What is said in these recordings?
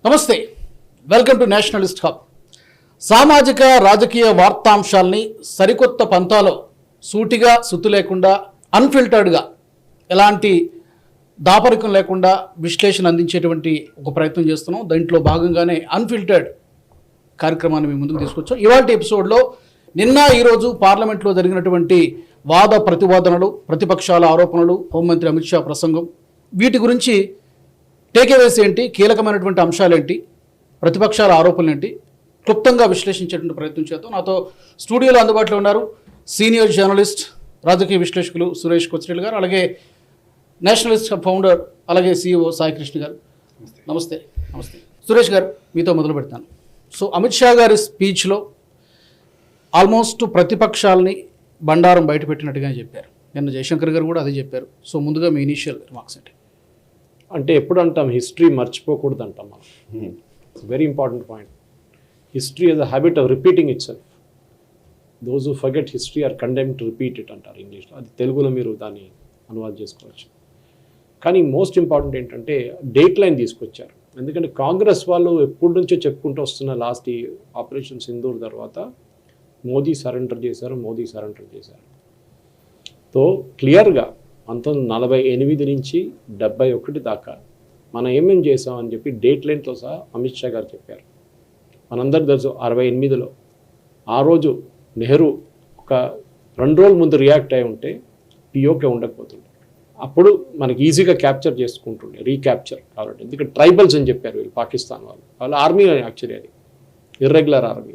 నమస్తే, welcome to Nationalist hub. సామాజిక రాజకీయ వార్తాంశాల్ని సరికొత్త పంతాలో సూటిగా సుత్తు లేకుండా అన్ఫిల్టర్డ్గా ఎలాంటి దాపరికం లేకుండా విశ్లేషణ అందించేటువంటి ఒక ప్రయత్నం చేస్తున్నాం. దాంట్లో భాగంగానే అన్ఫిల్టర్డ్ కార్యక్రమాన్ని మేము ముందుకు తీసుకొచ్చాం. ఇవాళ ఎపిసోడ్లో నిన్న ఈరోజు పార్లమెంట్లో జరిగినటువంటి వాద ప్రతివాదనలు, ప్రతిపక్షాల ఆరోపణలు, హోంమంత్రి అమిత్ షా ప్రసంగం, వీటి గురించి టేకేవేస్ ఏంటి, కీలకమైనటువంటి అంశాలేంటి, ప్రతిపక్షాల ఆరోపణలు ఏంటి, క్లుప్తంగా విశ్లేషించేటువంటి ప్రయత్నం చేద్దాం. నాతో స్టూడియోలో అందుబాటులో ఉన్నారు సీనియర్ జర్నలిస్ట్, రాజకీయ విశ్లేషకులు సురేష్ కొచ్చిరెడ్డి గారు, అలాగే నేషనలిస్ట్ ఫౌండర్, అలాగే CEO సాయికృష్ణ గారు. నమస్తే. నమస్తే సురేష్ గారు, మీతో మొదలు పెడతాను. సో అమిత్ షా గారి స్పీచ్లో ఆల్మోస్ట్ ప్రతిపక్షాలని బండారం బయటపెట్టినట్టుగానే చెప్పారు. నిన్న జయశంకర్ గారు కూడా అదే చెప్పారు. సో ముందుగా మీ ఇనీషియల్ రిమార్క్స్ ఏంటి? అంటే ఎప్పుడు అంటాం హిస్టరీ మర్చిపోకూడదు అంటాం మనం. It's very important point. History is a habit of repeating it self. Those who forget history or condemned to repeat it అంటారు ఇంగ్లీష్లో. అది తెలుగులో మీరు దాన్ని అనువాదం చేసుకోవచ్చు. కానీ మోస్ట్ ఇంపార్టెంట్ ఏంటంటే డేట్ లైన్ తీసుకొచ్చారు. ఎందుకంటే కాంగ్రెస్ వాళ్ళు ఎప్పటి నుంచో చెప్పుకుంటూ వస్తున్న లాస్ట్ ఈ ఆపరేషన్ సింధూర్ తర్వాత మోదీ సరెండర్ చేశారు. తో క్లియర్గా 1948 నుంచి 71 దాకా మనం ఏమేమి చేసామని చెప్పి డేట్ లైన్తో సహా అమిత్ షా గారు చెప్పారు. మనందరికీ తెలుసు 68లో ఆ రోజు నెహ్రూ ఒక 2 రోజుల ముందు రియాక్ట్ అయి ఉంటే పిఓకే ఉండకపోతుండే. అప్పుడు మనకి ఈజీగా క్యాప్చర్ చేసుకుంటుండే, రీక్యాప్చర్ కాబట్టి. ఎందుకంటే ట్రైబల్స్ అని చెప్పారు వీళ్ళు, పాకిస్తాన్ వాళ్ళ ఆర్మీ యాక్చువల్లీ అది ఇర్రెగ్యులర్ ఆర్మీ.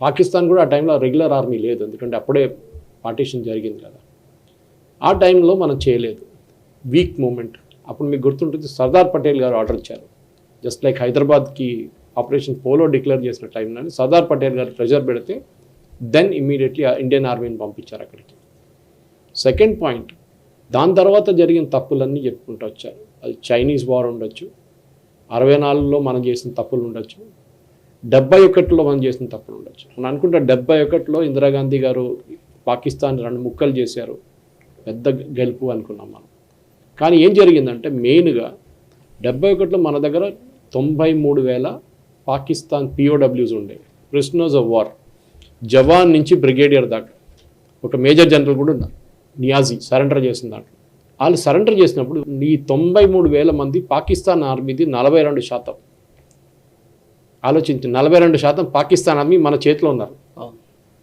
పాకిస్తాన్ కూడా ఆ టైంలో రెగ్యులర్ ఆర్మీ లేదు, ఎందుకంటే అప్పుడే పార్టీషన్ జరిగింది కదా. ఆ టైంలో మనం చేయలేదు, వీక్ మూమెంట్. అప్పుడు మీకు గుర్తుంటుంది, సర్దార్ పటేల్ గారు ఆర్డర్ ఇచ్చారు. జస్ట్ లైక్ హైదరాబాద్కి ఆపరేషన్ పోలో డిక్లేర్ చేసిన టైంలోనే సర్దార్ పటేల్ గారు ప్రెజర్ పెడితే దెన్ ఇమ్మీడియట్లీ ఇండియన్ ఆర్మీని పంపించారు అక్కడికి. సెకండ్ పాయింట్, దాని తర్వాత జరిగిన తప్పులన్నీ చెప్పుకుంటూ వచ్చారు. అది చైనీస్ వార్ ఉండొచ్చు, 64లో మనం చేసిన తప్పులు ఉండొచ్చు, 71లో మనం చేసిన తప్పులు ఉండొచ్చు. మనం అనుకుంటే 71లో ఇందిరాగాంధీ గారు పాకిస్తాన్ 2 ముక్కలు చేశారు, పెద్ద గెలుపు అనుకున్నాం మనం. కానీ ఏం జరిగిందంటే మెయిన్గా 71లో మన దగ్గర 93,000 పాకిస్తాన్ POWs ఉండే, ప్రిజనర్స్ ఆఫ్ వార్. జవాన్ నుంచి బ్రిగేడియర్ దాకా, ఒక మేజర్ జనరల్ కూడా ఉన్నారు, నియాజీ సరెండర్ చేసిన దాంట్లో. వాళ్ళు సరెండర్ చేసినప్పుడు ఈ 93,000 మంది పాకిస్తాన్ ఆర్మీది 42%. ఆలోచించి 42% పాకిస్తాన్ ఆర్మీ మన చేతిలో ఉన్నారు.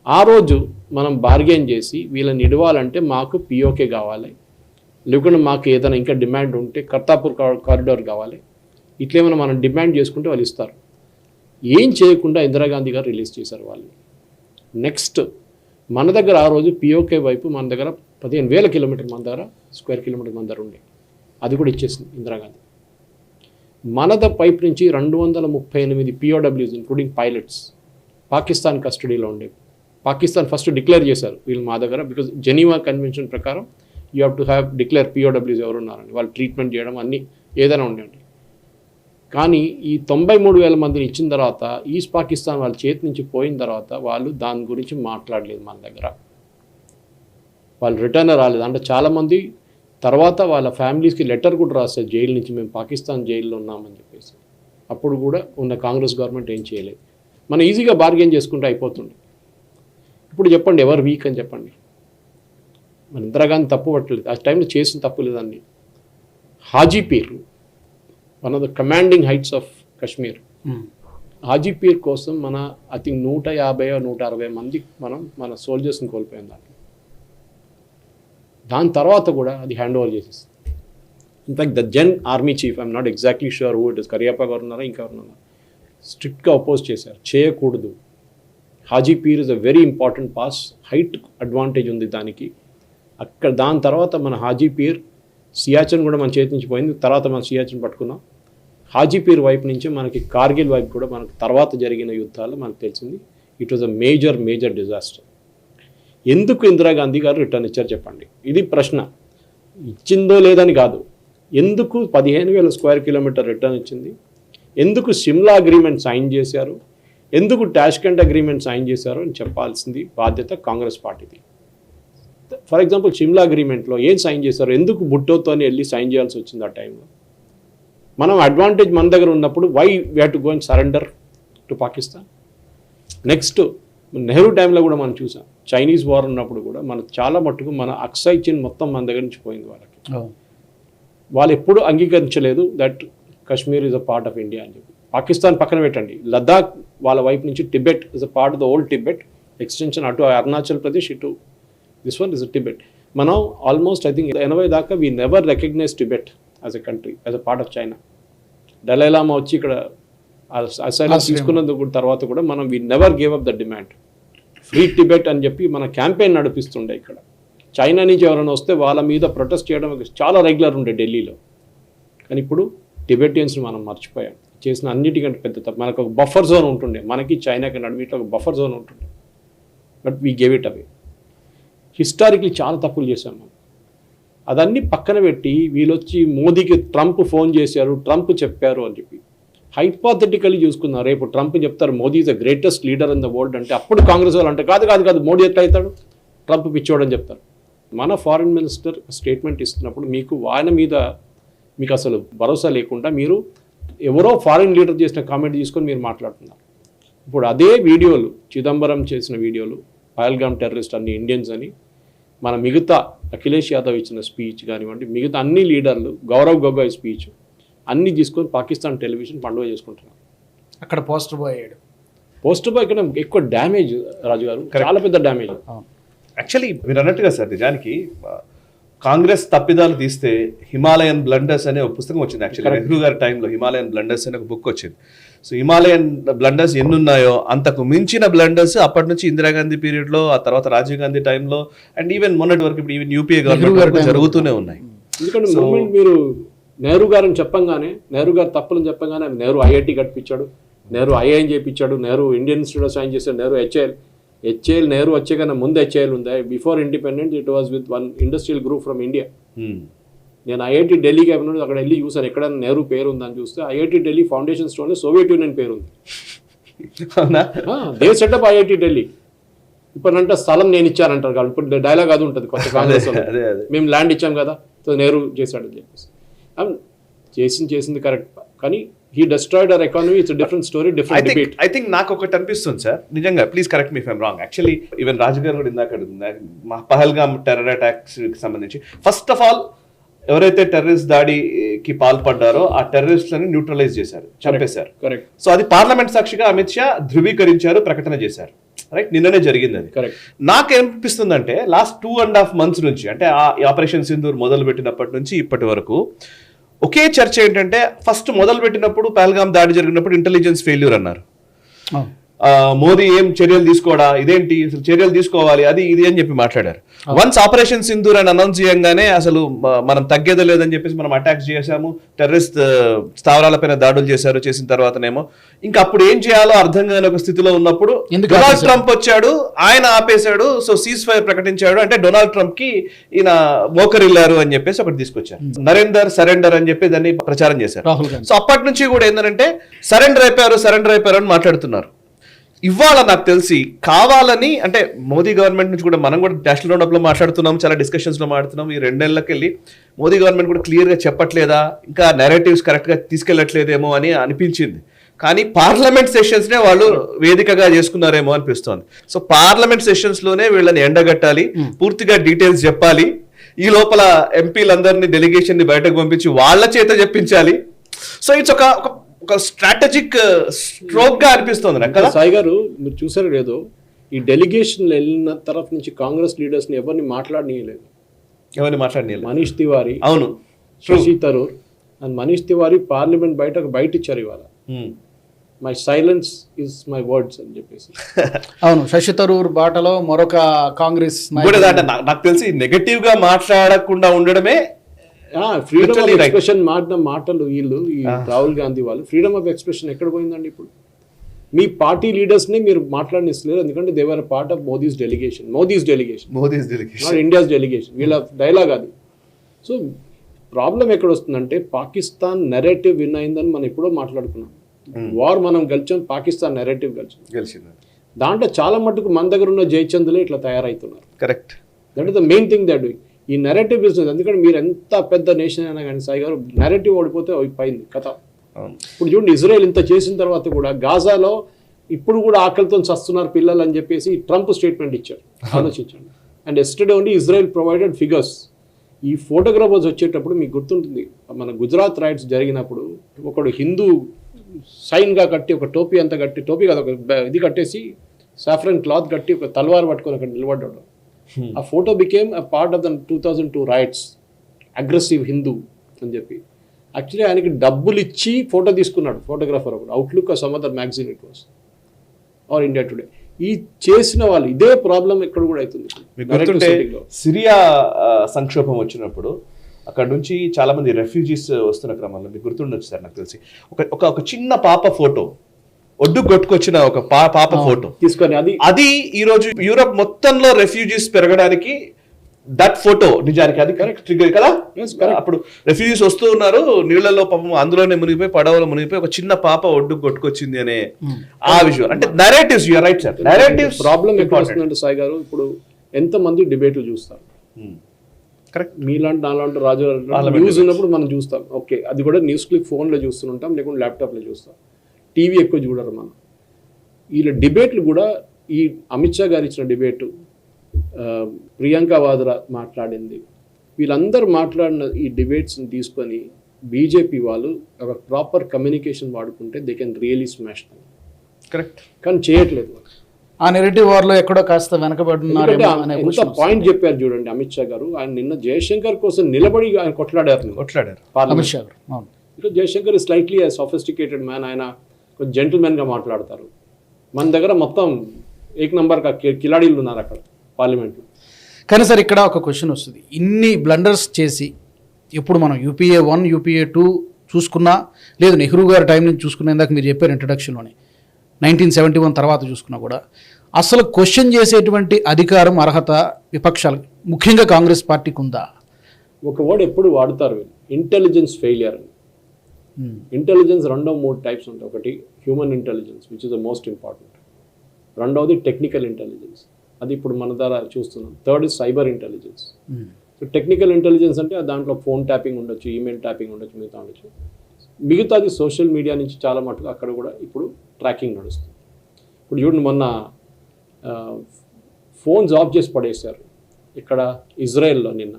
ఆ రోజు మనం బార్గెన్ చేసి వీళ్ళని ఇడవాలంటే మాకు పిఓకే కావాలి, లేకుంటే మాకు ఏదైనా ఇంకా డిమాండ్ ఉంటే కర్తాపూర్ కారిడార్ కావాలి, ఇట్లేమైనా మనం డిమాండ్ చేసుకుంటే వాళ్ళు ఇస్తారు. ఏం చేయకుండా ఇందిరాగాంధీ గారు రిలీజ్ చేశారు వాళ్ళు. నెక్స్ట్ మన దగ్గర ఆ రోజు పిఓకే వైపు మన దగ్గర 15,000 కిలోమీటర్ మన దగ్గర స్క్వేర్ కిలోమీటర్ మన దగ్గర ఉండే, అది కూడా ఇచ్చేసింది ఇందిరాగాంధీ. మనద పైప్ నుంచి 238 POWs ఇంక్లూడింగ్ పైలట్స్ పాకిస్తాన్ కస్టడీలో ఉండే. పాకిస్తాన్ ఫస్ట్ డిక్లేర్ చేశారు వీళ్ళు మా దగ్గర, బికాజ్ జెనీవా కన్వెన్షన్ ప్రకారం you have to have declare POWs ఎవరున్నారని, వాళ్ళు ట్రీట్మెంట్ చేయడం అన్నీ ఏదైనా ఉండండి. కానీ ఈ 93,000 మందిని ఇచ్చిన తర్వాత ఈస్ట్ పాకిస్తాన్ వాళ్ళ చేతి నుంచి పోయిన తర్వాత వాళ్ళు దాని గురించి మాట్లాడలేదు మన దగ్గర. వాళ్ళు రిటర్న్ రాలేదు. అంటే చాలామంది తర్వాత వాళ్ళ ఫ్యామిలీస్కి లెటర్ కూడా రాస్తారు జైలు నుంచి, మేము పాకిస్తాన్ జైల్లో ఉన్నామని చెప్పేసి. అప్పుడు కూడా ఉన్న కాంగ్రెస్ గవర్నమెంట్ ఏం చేయలేదు. మనం ఈజీగా బార్గెన్ చేసుకుంటే అయిపోతుండే. ఇప్పుడు చెప్పండి ఎవరు వీక్ అని చెప్పండి. మన ఇందిరాగాంధీ తప్పు పట్టలేదు, ఆ టైంలో చేసిన తప్పు లేదండి. Haji Pir one of the commanding heights of Kashmir. Haji Pir కోసం మన ఐ థింక్ 150-160 మంది మన సోల్జర్స్ని కోల్పోయాం దాంట్లో. దాని తర్వాత కూడా అది హ్యాండ్ ఓవర్ చేసేస్తుంది. In fact the Gen army chief, I'm not exactly sure who it is, Cariappa గారు ఉన్నారా ఇంకెవరున్నారా, స్ట్రిక్ట్గా అపోజ్ చేశారు, చేయకూడదు. Haji Pir is a very important pass, height advantage ఉంది దానికి. అక్కడ దాని తర్వాత మన హాజీపీర్, సియాచిన్ కూడా మన చేతి నుంచి పోయింది, తర్వాత మనం సియాచిన్ పట్టుకున్నాం. హాజీపీర్ వైపు నుంచి మనకి కార్గిల్ వైపు కూడా మనకు తర్వాత జరిగిన యుద్ధాలు మనకు తెలిసింది. It was a major disaster. ఎందుకు ఇందిరాగాంధీ గారు రిటర్న్ ఇచ్చారు చెప్పండి, ఇది ప్రశ్న. ఇచ్చిందో లేదని కాదు, ఎందుకు 15,000 స్క్వేర్ కిలోమీటర్ రిటర్న్ ఇచ్చింది, ఎందుకు సిమ్లా అగ్రిమెంట్ సైన్ చేశారు, ఎందుకు టాష్కెంట్ అగ్రిమెంట్ సైన్ చేశారో అని చెప్పాల్సింది బాధ్యత కాంగ్రెస్ పార్టీది. ఫర్ ఎగ్జాంపుల్ సిమ్లా అగ్రిమెంట్లో ఏం సైన్ చేశారు, ఎందుకు భుట్టోతో వెళ్ళి సైన్ చేయాల్సి వచ్చింది ఆ టైంలో. మనం అడ్వాంటేజ్ మన దగ్గర ఉన్నప్పుడు why we have to go and surrender to Pakistan. Next Nehru టైంలో కూడా మనం చూసాం, చైనీస్ వార్ ఉన్నప్పుడు కూడా మన చాలా మట్టుకు మన అక్సై చిన్ మొత్తం మన దగ్గర నుంచి పోయింది వాళ్ళకి. వాళ్ళు ఎప్పుడూ అంగీకరించలేదు that Kashmir is a part of India అని చెప్పి. పాకిస్తాన్ పక్కన పెట్టండి, లద్దాఖ్ వాళ్ళ వైపు నుంచి Tibet is a part of the old Tibet extension, అటు అరుణాచల్ ప్రదేశ్, ఇటు this one is a Tibet. మనం ఆల్మోస్ట్ ఐ థింక్ 80 దాకా we never recognise Tibet as a country, as a part of China. Dalai Lama వచ్చి ఇక్కడ అసైలం తీసుకున్నందుకు తర్వాత కూడా మనం we never gave up the demand free Tibet అని చెప్పి మన క్యాంపెయిన్ నడిపిస్తుండే. ఇక్కడ చైనా నుంచి ఎవరైనా వస్తే వాళ్ళ మీద ప్రొటెస్ట్ చేయడం చాలా రెగ్యులర్ ఉండే ఢిల్లీలో. కానీ ఇప్పుడు టిబెటియన్స్ని మనం మర్చిపోయాం. చేసిన అన్నిటికంటే పెద్ద తప్పు, మనకు ఒక బఫర్ జోన్ ఉంటుండే, మనకి చైనాకి నడుమిట్లో ఒక బఫర్ జోన్ ఉంటుండే, but we gave it away. Historically చాలా తప్పులు చేశాం మనం. అదన్నీ పక్కన పెట్టి వీళ్ళొచ్చి మోదీకి ట్రంప్ ఫోన్ చేశారు, ట్రంప్ చెప్పారు అని చెప్పి హైపోథెటికల్లీ చూసుకున్నారు. రేపు ట్రంప్ చెప్తారు Modi is the greatest leader in the world అంటే అప్పుడు కాంగ్రెస్ వాళ్ళు అంటే కాదు మోడీ ఎట్లా అవుతాడు, ట్రంప్ పిచ్చోడని చెప్తారు. మన ఫారిన్ మినిస్టర్ స్టేట్మెంట్ ఇస్తున్నప్పుడు ఆయన మీద మీకు అసలు భరోసా లేకుండా మీరు ఎవరో ఫారిన్ లీడర్ చేసిన కామెంట్ తీసుకొని మీరు మాట్లాడుతున్నారు. ఇప్పుడు అదే వీడియోలు, చిదంబరం చేసిన వీడియోలు, పహల్గామ్ టెర్రరిస్ట్ అన్ని ఇండియన్స్ అని, మన మిగతా అఖిలేష్ యాదవ్ ఇచ్చిన స్పీచ్ కానివ్వండి, మిగతా అన్ని లీడర్లు, గౌరవ్ గొగోయ్ స్పీచ్ అన్నీ తీసుకొని పాకిస్తాన్ టెలివిజన్ పండుగ చేసుకుంటున్నారు. అక్కడ పోస్టర్ బాయ్ అయ్యాడు. పోస్టర్ బాయ్ కన్నా ఎక్కువ డ్యామేజ్ రాజు గారు, చాలా పెద్ద డ్యామేజ్. యాక్చువల్లీ మీరు అన్నట్టుగా సార్, నిజానికి కాంగ్రెస్ తప్పిదాలు తీస్తే హిమాలయన్ బ్లండర్స్ అనే ఒక పుస్తకం వచ్చింది. యాక్చువల్లీ నెహ్రూ గారి టైంలో హిమాలయన్ బ్లండర్స్ అనే ఒక బుక్ వచ్చింది. సో హిమాలయన్ బ్లండర్స్ ఎన్ని ఉన్నాయో అంతకు మించిన బ్లండర్స్ అప్పటి నుంచి ఇందిరాగాంధీ పీరియడ్లో, ఆ తర్వాత రాజీవ్ గాంధీ టైంలో, అండ్ ఈవెన్ మొన్నటి వరకు ఇప్పుడు ఈవెన్ యూపీఏ గవర్నమెంట్ జరుగుతూనే ఉన్నాయి. ఎందుకంటే మూమెంట్ మీరు నెహ్రూ గారిని చెప్పంగానే, నెహ్రూ గారు తప్పులను చెప్పంగానే నెహ్రూ ఐఐటి కట్టించాడు, నెహ్రూ ఐఐఎం చేయించాడు, Nehru Indian institute of science చేశాడు, నెహ్రూ హెచ్ఏఎల్ నెహ్రూ వచ్చే కన్నా ముందు హెచ్ఏఎల్ ఉంది. Before independence it was with one industrial group from India. నేను ఐఐటి ఢిల్లీకి అయిపోయినప్పుడు అక్కడ వెళ్ళి చూసాను ఎక్కడైనా నెహ్రూ పేరు ఉందని చూస్తే IIT Delhi foundation stone Soviet union పేరు ఉంది. They setup IIT Delhi. ఇప్పుడంటే స్థలం నేను ఇచ్చానంటారు కాబట్టి ఇప్పుడు డైలాగ్ అది ఉంటుంది కొత్త కాంగ్రెస్, మేము ల్యాండ్ ఇచ్చాం కదా, సో నెహ్రూ చేశాడని చెప్పేసి. చేసింది కరెక్ట్, కానీ he destroyed our economy. It's a different story, different debate. I think నాకు ఒకటి అనిపిస్తుంది సార్, నిజంగా please correct me if I'm wrong. Actually even Raju గారు కూడా ఇందాక మా పహల్గామ్ టెర్రర్ అటాక్స్ కి సంబంధించి ఫస్ట్ ఆఫ్ ఆల్ ఎవరైతే టెర్రరిస్ట్ దాడికి పాల్పడ్డారో ఆ టెర్రరిస్ట్లని న్యూట్రలైజ్ చేశారు, చంపేశారు. కరెక్ట్. సో అది పార్లమెంట్ సాక్షిగా అమిత్ షా ధృవీకరించారు, ప్రకటన చేశారు. రైట్, నిన్ననే జరిగింది అది. కరెక్ట్. నాకేమనిపిస్తుందంటే లాస్ట్ 2.5 months నుంచి, అంటే ఆ ఆపరేషన్ సింధూర్ మొదలు పెట్టినప్పటి నుంచి ఇప్పటి వరకు ఒకే చర్చ ఏంటంటే, ఫస్ట్ మొదలు పెట్టినప్పుడు పహల్గామ్ దాడి జరిగినప్పుడు ఇంటెలిజెన్స్ ఫెయిల్యూర్ అన్నారు. మోదీ ఏం చర్యలు తీసుకోవడా, ఇదేంటి అసలు చర్యలు తీసుకోవాలి, అది ఇది అని చెప్పి మాట్లాడారు. వన్స్ ఆపరేషన్ సింధూర్ అని అనౌన్స్ చేయగానే అసలు మనం తగ్గేదే లేదని చెప్పేసి మనం అటాక్స్ చేశాము, టెర్రరిస్ట్ స్థావరాలపైన దాడులు చేసిన తర్వాతనేమో ఇంకా అప్పుడు ఏం చేయాలో అర్థం కాని ఒక స్థితిలో ఉన్నప్పుడు డొనాల్డ్ ట్రంప్ వచ్చాడు, ఆయన ఆపేశాడు. సో సీజ్ ఫైర్ ప్రకటించాడు. అంటే డొనాల్డ్ ట్రంప్ కి ఈయన మోకరిల్లారు అని చెప్పేసి ఒకటి తీసుకొచ్చారు. నరేందర్ సరెండర్ అని చెప్పి దాన్ని ప్రచారం చేశారు. సో అప్పటి నుంచి కూడా ఏంటంటే సరెండర్ అయిపోయారు అని మాట్లాడుతున్నారు. ఇవాళ నాకు తెలిసి కావాలని, అంటే మోదీ గవర్నమెంట్ నుంచి కూడా మనం కూడా నేషనల్ రౌండప్ లో మాట్లాడుతున్నాం, చాలా డిస్కషన్స్ లో మాట్లాడుతున్నాం. ఈ 2 నెలలకు వెళ్ళి మోదీ గవర్నమెంట్ కూడా క్లియర్ గా చెప్పట్లేదా, ఇంకా నెరేటివ్స్ కరెక్ట్ గా తీసుకెళ్లట్లేదేమో అని అనిపించింది. కానీ పార్లమెంట్ సెషన్స్ నే వాళ్ళు వేదికగా చేసుకున్నారేమో అనిపిస్తోంది. సో పార్లమెంట్ సెషన్స్ లోనే వీళ్ళని ఎండగట్టాలి, పూర్తిగా డీటెయిల్స్ చెప్పాలి. ఈ లోపల ఎంపీలందరినీ డెలిగేషన్ ని బయటకు పంపించి వాళ్ళ చేత చెప్పించాలి. సో ఇట్స్ ఒక స్ట్రాటజిక్ స్ట్రోక్ గా అనిపిస్తుంది నాకు కదా. సాయి గారు మీరు చూసారు లేదో, ఈ డెలిగేషన్ వెళ్ళిన తరఫు నుంచి కాంగ్రెస్ లీడర్స్ ని ఎవరిని మాట్లాడనీయలేదు. మనీష్ తివారీ, అవును, శశి థరూర్ అండ్ మనీష్ తివారీ పార్లమెంట్ బయట ఇచ్చారు ఇవాళ. My silence is my words అని చెప్పేసి. అవును, శశి థరూర్ బాటలో మరొక కాంగ్రెస్ నాకు తెలిసి నెగటివ్ గా మాట్లాడకుండా ఉండడమే. ఫ్రీడమ్ ఆఫ్ ఎక్స్ప్రెషన్ మాటలు వీళ్ళు, ఈ రాహుల్ గాంధీ వాళ్ళు ఫ్రీడమ్ ఆఫ్ ఎక్స్ప్రెషన్ ఎక్కడ పోయిందండి? ఇప్పుడు మీ పార్టీ లీడర్స్ ని మీరు మాట్లాడనిస్తలేరు, ఎందుకంటే they are part of Modi's delegation, India's delegation. వీళ్ళ డైలాగ్ అది. సో ప్రాబ్లం ఎక్కడ వస్తుందంటే, పాకిస్తాన్ నెరేటివ్ విన్ అయిందని మనం ఎప్పుడో మాట్లాడుకున్నాం. వార్ మనం గెలిచాం, పాకిస్తాన్ నెరేటివ్ గెలిచింది. దాంట్లో చాలా మటుకు మన దగ్గర ఉన్న జయచంద్రులే ఇట్లా తయారవుతున్నారు. Correct. That is the main thing that ఈ నెరేటివ్ బిజినెస్, ఎందుకంటే మీరు ఎంత పెద్ద నేషన్ అయినా కానీ సాయి గారు, నెరేటివ్ ఓడిపోతే అయిపోయింది కథ. ఇప్పుడు చూడండి, ఇజ్రాయెల్ ఇంత చేసిన తర్వాత కూడా గాజాలో ఇప్పుడు కూడా ఆకలితో చస్తున్నారు పిల్లలు అని చెప్పేసి ట్రంప్ స్టేట్మెంట్ ఇచ్చారు. ఆలోచించండి. And yesterday only Israel provided figures. ఈ ఫోటోగ్రాఫర్స్ వచ్చేటప్పుడు మీకు గుర్తుంటుంది, మన గుజరాత్ రైట్స్ జరిగినప్పుడు ఒకడు హిందూ సైన్గా కట్టి ఒక టోపీ అంతా కట్టి, టోపీ కాదు ఒక ఇది కట్టేసి సాఫ్రన్ క్లాత్ కట్టి ఒక తల్వార్ పట్టుకొని అక్కడ నిలబడ్డాడు. ఆ photo became a part of the 2002 rights, aggressive Hindu అని చెప్పి. యాక్చువల్లీ ఆయనకి డబ్బులు ఇచ్చి ఫోటో తీసుకున్నాడు ఫోటోగ్రాఫర్ ఒకడు. Outlook some other magazine it was, or India Today. ఈ చేసిన వాళ్ళు ఇదే ప్రాబ్లం ఇక్కడ కూడా అవుతుంది. మీకు గుర్తుంటే సిరియా సంక్షోభం వచ్చినప్పుడు అక్కడ నుంచి చాలా మంది రెఫ్యూజీస్ వస్తున్న క్రమంలో మీకు గుర్తుండొచ్చు సార్, నాకు తెలిసి ఒక చిన్న పాప ఫోటో, ఒడ్డు కొట్టుకొచ్చిన ఒక పాప ఫోటో తీసుకొని అది ఈ రోజు యూరప్ మొత్తంలో రెఫ్యూజీస్ పెరగడానికి దట్ ఫోటో నిజానికి అది కరెక్ట్ ట్రిగర్ కదా. అప్పుడు రెఫ్యూజీస్ వస్తూ ఉన్నారు నీళ్లలో, పాపం అందులోనే మునిగిపోయి, పడవలో మునిగిపోయి ఒక చిన్న పాప ఒడ్డు కొట్టుకొచ్చింది అనే ఆ విజువల్. అంటే narratives, you are right sir, narratives problem ఎక్కడ వస్తుందంటే సాయి గారు, ఇప్పుడు ఎంతమంది డిబేట్లు చూస్తారు, కరెక్ట్. మీలాంటి నాలాంటి రాజు న్యూస్ ఉన్నప్పుడు మనం చూస్తాం, ఓకే, అది కూడా న్యూస్ క్లిక్ ఫోన్లో చూస్తుంటాం, లేకుంటే ల్యాప్టాప్లో చూస్తాం, టీవీ ఎక్కువ చూడరు మనం. వీళ్ళ డిబేట్లు కూడా, ఈ అమిత్ షా గారు ఇచ్చిన డిబేటు, ప్రియాంక వాద్రా మాట్లాడింది, వీళ్ళందరూ మాట్లాడిన ఈ డిబేట్స్ని తీసుకొని బీజేపీ వాళ్ళు ఒక ప్రాపర్ కమ్యూనికేషన్ వాడుకుంటే they can really smash them. Correct. కానీ చేయట్లేదు. ఆ నెరేటివ్ వార్లో ఎక్కడో కాస్త వెనకబడుతున్నారు. ఎంత పాయింట్ చెప్పారు చూడండి అమిత్ షా గారు. ఆయన నిన్న జయశంకర్ కోసం నిలబడి ఆయన కొట్లాడారు అమిత్ షా గారు. ఇక్కడ జయశంకర్ స్లైట్లీ సోఫిస్టికేటెడ్ మ్యాన్, ఆయన కొంచెం జెంటిల్మెన్గా మాట్లాడతారు. మన దగ్గర మొత్తం ఏక్ నంబర్గా కిలాడీలు ఉన్నారు అక్కడ పార్లమెంట్లో. కానీ సార్ ఇక్కడ ఒక క్వశ్చన్ వస్తుంది, ఇన్ని బ్లండర్స్ చేసి ఇప్పుడు మనం యూపీఏ 1 యూపీఏ 2 చూసుకున్నా, లేదు నెహ్రూ గారి టైం నుంచి చూసుకున్నా, ఇందాక మీరు చెప్పారు ఇంట్రడక్షన్లోనే 1971 తర్వాత చూసుకున్నా కూడా అసలు క్వశ్చన్ చేసేటువంటి అధికారం, అర్హత విపక్షాలు ముఖ్యంగా కాంగ్రెస్ పార్టీకి ఉందా? ఒక వర్డ్ ఎప్పుడు వాడతారు, ఇంటెలిజెన్స్ ఫెయిలియర్ అని. ఇంటెలిజెన్స్ 2-3 టైప్స్ ఉంటాయి. ఒకటి human intelligence which is the most important, రెండవది టెక్నికల్ ఇంటెలిజెన్స్, అది ఇప్పుడు మన ద్వారా చూస్తున్నాం, third is cyber intelligence. So technical intelligence అంటే దాంట్లో ఫోన్ ట్యాపింగ్ ఉండొచ్చు, ఈమెయిల్ ట్యాపింగ్ ఉండొచ్చు, మిగతా ఉండొచ్చు. మిగతాది సోషల్ మీడియా నుంచి చాలా మటుకు అక్కడ కూడా ఇప్పుడు ట్రాకింగ్ నడుస్తుంది. ఇప్పుడు చూడండి, మొన్న ఫోన్స్ ఆఫ్ చేసి పడేశారు ఇక్కడ ఇజ్రాయెల్లో నిన్న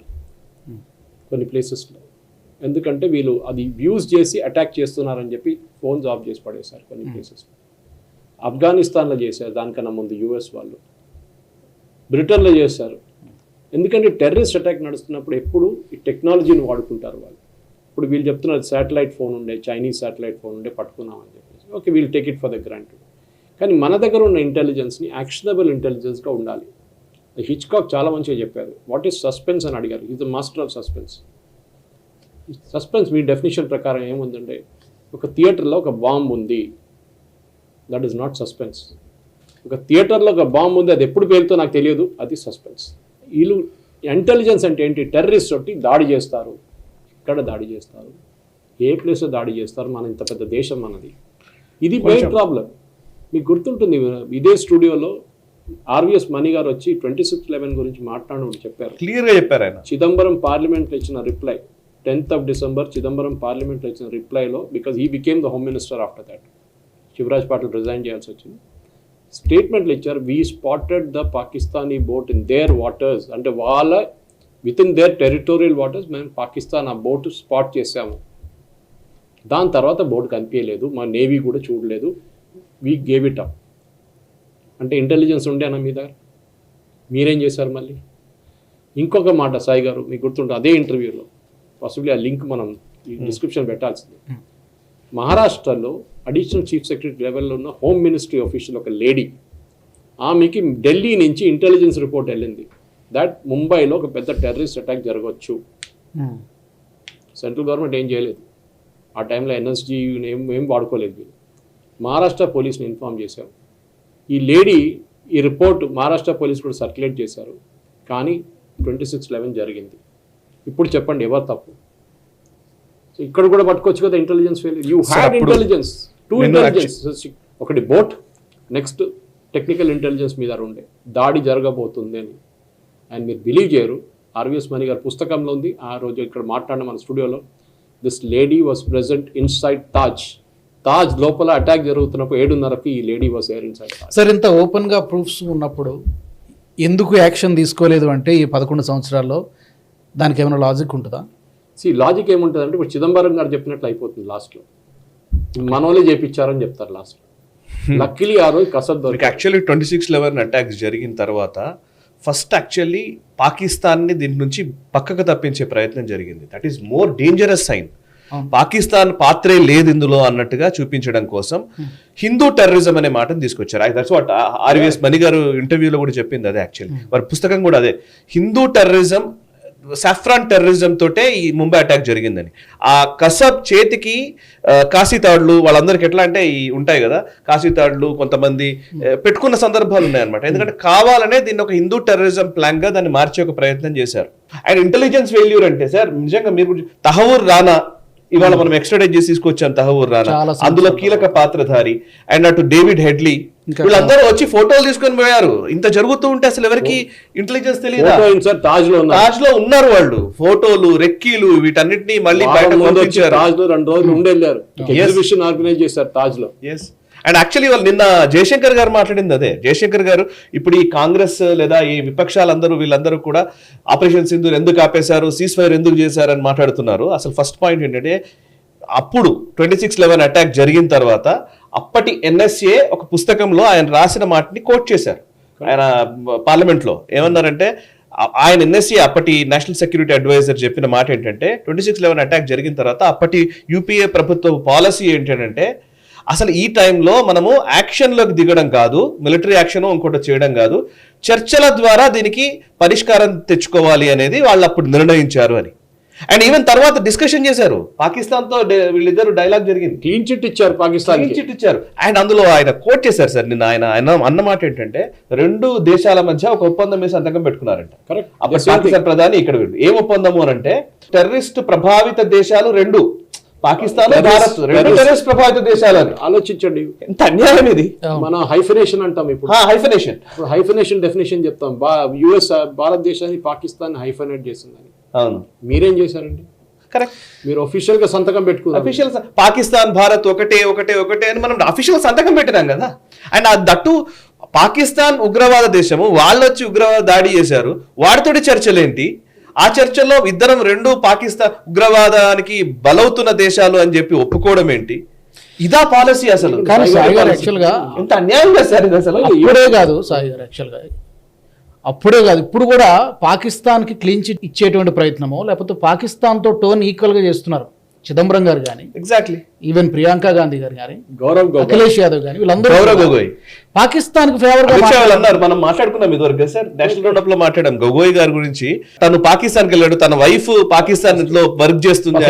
కొన్ని ప్లేసెస్లో. ఎందుకంటే వీళ్ళు అది యూజ్ చేసి అటాక్ చేస్తున్నారని చెప్పి ఫోన్స్ ఆఫ్ చేసి పడేశారు కొన్ని ప్లేసెస్లో. ఆఫ్ఘనిస్తాన్లో చేశారు, దానికన్నా ముందు యూఎస్ వాళ్ళు, బ్రిటన్లో చేశారు. ఎందుకంటే టెర్రరిస్ట్ అటాక్ నడుస్తున్నప్పుడు ఎప్పుడు ఈ టెక్నాలజీని వాడుకుంటారు వాళ్ళు. ఇప్పుడు వీళ్ళు చెప్తున్నారు శాటిలైట్ ఫోన్ ఉండే, చైనీస్ శాటిలైట్ ఫోన్ ఉండే పట్టుకున్నామని చెప్పేసి, okay we'll take it for the granted. కానీ మన దగ్గర ఉన్న ఇంటెలిజెన్స్ని యాక్షనబుల్ ఇంటెలిజెన్స్గా ఉండాలి. హిచ్కాక్ చాలా మంచిగా చెప్పారు, వాట్ ఈస్ సస్పెన్స్ అని అడిగారు. Is the master of suspense. Suspense me definition ప్రకారం ఏముందంటే, ఒక థియేటర్లో ఒక బాంబు ఉంది, దట్ ఈస్ నాట్ సస్పెన్స్. ఒక థియేటర్లో ఒక బాంబు ఉంది, అది ఎప్పుడు పేలుతో నాకు తెలియదు, అది సస్పెన్స్. వీళ్ళు ఇంటెలిజెన్స్ అంటే ఏంటి, టెర్రరిస్ట్ తోటి దాడి చేస్తారు, ఇక్కడ దాడి చేస్తారు, ఏ ప్లేస్లో దాడి చేస్తారు, మన ఇంత పెద్ద దేశం మనది. ఇది మెయిన్ ప్రాబ్లం. మీకు గుర్తుంటుంది, ఇదే స్టూడియోలో ఆర్వీఎస్ మణి గారు వచ్చి 26/11 గురించి మాట్లాడినప్పుడు చెప్పారు, క్లియర్గా చెప్పారు ఆయన. చిదంబరం పార్లమెంట్లో ఇచ్చిన reply 10th of December Chidambaram పార్లమెంట్లో ఇచ్చిన రిప్లైలో, because he became the home minister after that, Shivraj Patil resign చేయాల్సి వచ్చింది, స్టేట్మెంట్లు ఇచ్చారు, we spotted the Pakistani boat in their waters, అంటే వాళ్ళ within their territorial waters మేము పాకిస్తాన్ ఆ బోట్ స్పాట్ చేసాము, దాని తర్వాత బోట్ కనిపించలేదు, మా నేవీ కూడా చూడలేదు, వీ గేవ్ ఇట్ అప్. అంటే ఇంటెలిజెన్స్ ఉండేనా మీ దగ్గర? మీరేం చేశారు? మళ్ళీ ఇంకొక మాట సాయి గారు మీకు గుర్తుంటే, అదే ఇంటర్వ్యూలో పాసిబ్లీ ఆ లింక్ మనం ఈ డిస్క్రిప్షన్ పెట్టాల్సింది, మహారాష్ట్రలో అడిషనల్ చీఫ్ సెక్రటరీ లెవెల్లో ఉన్న హోమ్ మినిస్ట్రీ ఆఫీషియల్ ఒక లేడీ, ఆమెకి ఢిల్లీ నుంచి ఇంటెలిజెన్స్ రిపోర్ట్ వెళ్ళింది దట్ ముంబైలో ఒక పెద్ద టెర్రరిస్ట్ అటాక్ జరగవచ్చు. సెంట్రల్ గవర్నమెంట్ ఏం చేయలేదు ఆ టైంలో, ఎన్ఎస్జీ ఏం వాడుకోలేదు వీళ్ళు. మహారాష్ట్ర పోలీస్ని ఇన్ఫామ్ చేశారు, ఈ లేడీ ఈ రిపోర్ట్ మహారాష్ట్ర పోలీస్ కూడా సర్క్యులేట్ చేశారు, కానీ 26/11 జరిగింది. ఇప్పుడు చెప్పండి ఎవరు తప్పు? సో ఇక్కడ కూడా పట్టుకోవచ్చు కదా intelligence fail. You had intelligence, 2 intelligence, ఒకటి బోట్, నెక్స్ట్ టెక్నికల్ ఇంటెలిజెన్స్ మీద ఉండే దాడి జరగబోతుంది అని, అండ్ మీరు బిలీవ్ చేయరు, ఆర్విఎస్ మణి గారి పుస్తకంలో ఉంది. ఆ రోజు ఇక్కడ మాట్లాడిన మన స్టూడియోలో, this lady was present inside Taj లోపల అటాక్ జరుగుతున్నప్పుడు 7:30కి ఈ lady was there inside Taj. Sir ఇంత ఓపెన్గా ప్రూఫ్స్ ఉన్నప్పుడు ఎందుకు యాక్షన్ తీసుకోలేదు అంటే ఈ 11 సంవత్సరాల్లో దానికి ఏమైనా లాజిక్ ఉంటుందా? లాజిక్ ఏముంటుంది అంటే, ఇప్పుడు చిదంబరం గారు చెప్పినట్లు అయిపోతుంది లాస్ట్లో, మనోళ్ళే చేపించారని చెప్తారు లాస్ట్లో. లక్కీలీ ఆ రోజు కసద్ యాక్చువల్లీ 26/11 అటాక్స్ జరిగిన తర్వాత ఫస్ట్ యాక్చువల్లీ పాకిస్తాన్ని దీని నుంచి పక్కకు తప్పించే ప్రయత్నం జరిగింది. That is more dangerous sign. Pakistan పాత్రే లేదు ఇందులో అన్నట్టుగా చూపించడం కోసం హిందూ టెర్రరిజం అనే మాటను తీసుకొచ్చారు. దట్స్ వాట్ ఆర్విఎస్ మణి గారు ఇంటర్వ్యూలో కూడా చెప్పింది అదే. యాక్చువల్లీ వారి పుస్తకం కూడా అదే, హిందూ టెర్రరిజం, సాఫ్రాన్ టెర్రరిజం తోటే ఈ ముంబై అటాక్ జరిగిందని. ఆ కసబ్ చేతికి కాశీతాడులు వాళ్ళందరికి ఎట్లా అంటే ఈ ఉంటాయి కదా కాశీతాడులు కొంతమంది పెట్టుకున్న సందర్భాలు ఉన్నాయన్నమాట. ఎందుకంటే కావాలనే దీన్ని ఒక హిందూ టెర్రరిజం ప్లాన్ గా దాన్ని మార్చే ఒక ప్రయత్నం చేశారు. అండ్ ఇంటెలిజెన్స్ ఫెయిల్యూర్ అంటే సార్ నిజంగా మీరు తహవూర్ రానా ఇవాళ మనం ఎక్స్ట్రాడేట్ చేసి తీసుకొచ్చాం. తహవూర్ రానా అందులో కీలక పాత్రధారి. అండ్ అటు డేవిడ్ హెడ్లీ, వీళ్ళందరూ వచ్చి ఫోటోలు తీసుకొని పోయారు. ఇంత జరుగుతూ ఉంటే అసలు ఎవరికి ఇంటెలిజెన్స్ తెలియదు. తాజ్ లో ఉన్నారు వాళ్ళు, ఫోటోలు రెక్కీలు వీటన్నిటిని మళ్ళీ బయట పంపించారు. తాజ్ లో 2 రోజులు ఉండేళ్ళారు, ఎగ్జిబిషన్ ఆర్గనైజ్ చేశారు తాజ్ లో. అండ్ యాక్చువల్లీ వాళ్ళు నిన్న జయశంకర్ గారు మాట్లాడింది అదే. జయశంకర్ గారు ఇప్పుడు ఈ కాంగ్రెస్ లేదా ఈ విపక్షాలందరూ వీళ్ళందరూ కూడా ఆపరేషన్ సింధూర్ ఎందుకు ఆపేశారు, సీజ్ ఫైర్ ఎందుకు చేశారు అని మాట్లాడుతున్నారు. అసలు ఫస్ట్ పాయింట్ ఏంటంటే, అప్పుడు 26/11 అటాక్ జరిగిన తర్వాత అప్పటి ఎన్ఎస్ఏ ఒక పుస్తకంలో ఆయన రాసిన మాటని కోట్ చేశారు. ఆయన పార్లమెంట్ లో ఏమన్నారంటే, ఆయన ఎన్ఎస్ఏ అప్పటి నేషనల్ సెక్యూరిటీ అడ్వైజర్ చెప్పిన మాట ఏంటంటే, 26/11 అటాక్ జరిగిన తర్వాత అప్పటి యూపీఏ ప్రభుత్వ పాలసీ ఏంటంటే, అసలు ఈ టైంలో మనము యాక్షన్లోకి దిగడం కాదు, మిలిటరీ యాక్షన్ ఇంకోటి చేయడం కాదు, చర్చల ద్వారా దీనికి పరిష్కారం తెచ్చుకోవాలి అనేది వాళ్ళు అప్పుడు నిర్ణయించారు అని. అండ్ ఈవెన్ తర్వాత డిస్కషన్ చేశారు పాకిస్తాన్ తో, వీళ్ళిద్దరు డైలాగ్ జరిగింది, క్లీన్ చిట్ ఇచ్చారు పాకిస్తాన్, క్లీన్ చిట్ ఇచ్చారు. అండ్ అందులో ఆయన కోట్ చేశారు సార్ నిన్న. ఆయన అన్నమాట ఏంటంటే, 2 దేశాల మధ్య ఒక ఒప్పందం మీద సంతకం పెట్టుకున్నారంట. కరెక్ట్. అప్పుడు పాకిస్తాన్ ప్రధాని ఇక్కడ ఏం ఒప్పందము అని అంటే, టెర్రరిస్ట్ ప్రభావిత దేశాలు 2, పాకిస్తాన్ భారత్ 2 టెర్రరిస్ట్ ప్రభావిత దేశాలు అని. ఆలోచించండి ఎంత అన్యాయం ఇది. మనం హైఫినేషన్ అంటాం ఇప్పుడు. హైఫినేషన్ డెఫినేషన్ చెప్తాం. యుఎస్ భారతదేశాన్ని పాకిస్తాన్ హైఫినేట్ చేసిందని. అవును, మీరేం చేశారండి? కరెక్ట్, మీరు అఫీషియల్ గా సంతకం పెట్టుకున్నారు. అఫీషియల్ పాకిస్తాన్ భారత్ ఒకటే అని మనం అఫీషియల్ సంతకం పెట్టినాం కదా. అండ్ దట్టు పాకిస్తాన్ ఉగ్రవాద దేశము, వాళ్ళు వచ్చి ఉగ్రవాద దాడి చేశారు, వాడితోటి చర్చలేంటి? ఆ చర్చల్లో 2 పాకిస్తాన్ ఉగ్రవాదానికి బలవుతున్న దేశాలు అని చెప్పి ఒప్పుకోవడం ఏంటి? ఇదా పాలసీ అసలు? కానీ సాయి గారు యాక్చువల్గా ఎంత అన్యాయం చేశారు ఇది అసలు. ఇప్పుడే కాదు సాయి గారు, యాక్చువల్గా అప్పుడే కాదు, ఇప్పుడు కూడా పాకిస్తాన్కి క్లీన్ చిట్ ఇచ్చేటువంటి ప్రయత్నమో లేకపోతే పాకిస్తాన్తో టోన్ ఈక్వల్గా చేస్తున్నారు. చిదంబరం గారు కానీ, ఎగ్జాక్ట్లీ, ఈవెన్ ప్రియాంక గాంధీ గారు కానీ, గౌరవ్ అఖిలేష్ యాదవ్ కానీ, వీళ్ళందరూ పాకిస్తాన్ కి ఫేవర్ గా అన్నారు. మనం మాట్లాడుకున్నాం ఇదివరకు సార్, నేషనల్ రౌండప్ లో మాట్లాడాం గొగోయ్ గారి గురించి. తను పాకిస్తాన్ కి వెళ్ళాడు, తన వైఫ్ పాకిస్తాన్ లో వర్క్ చేస్తుంది,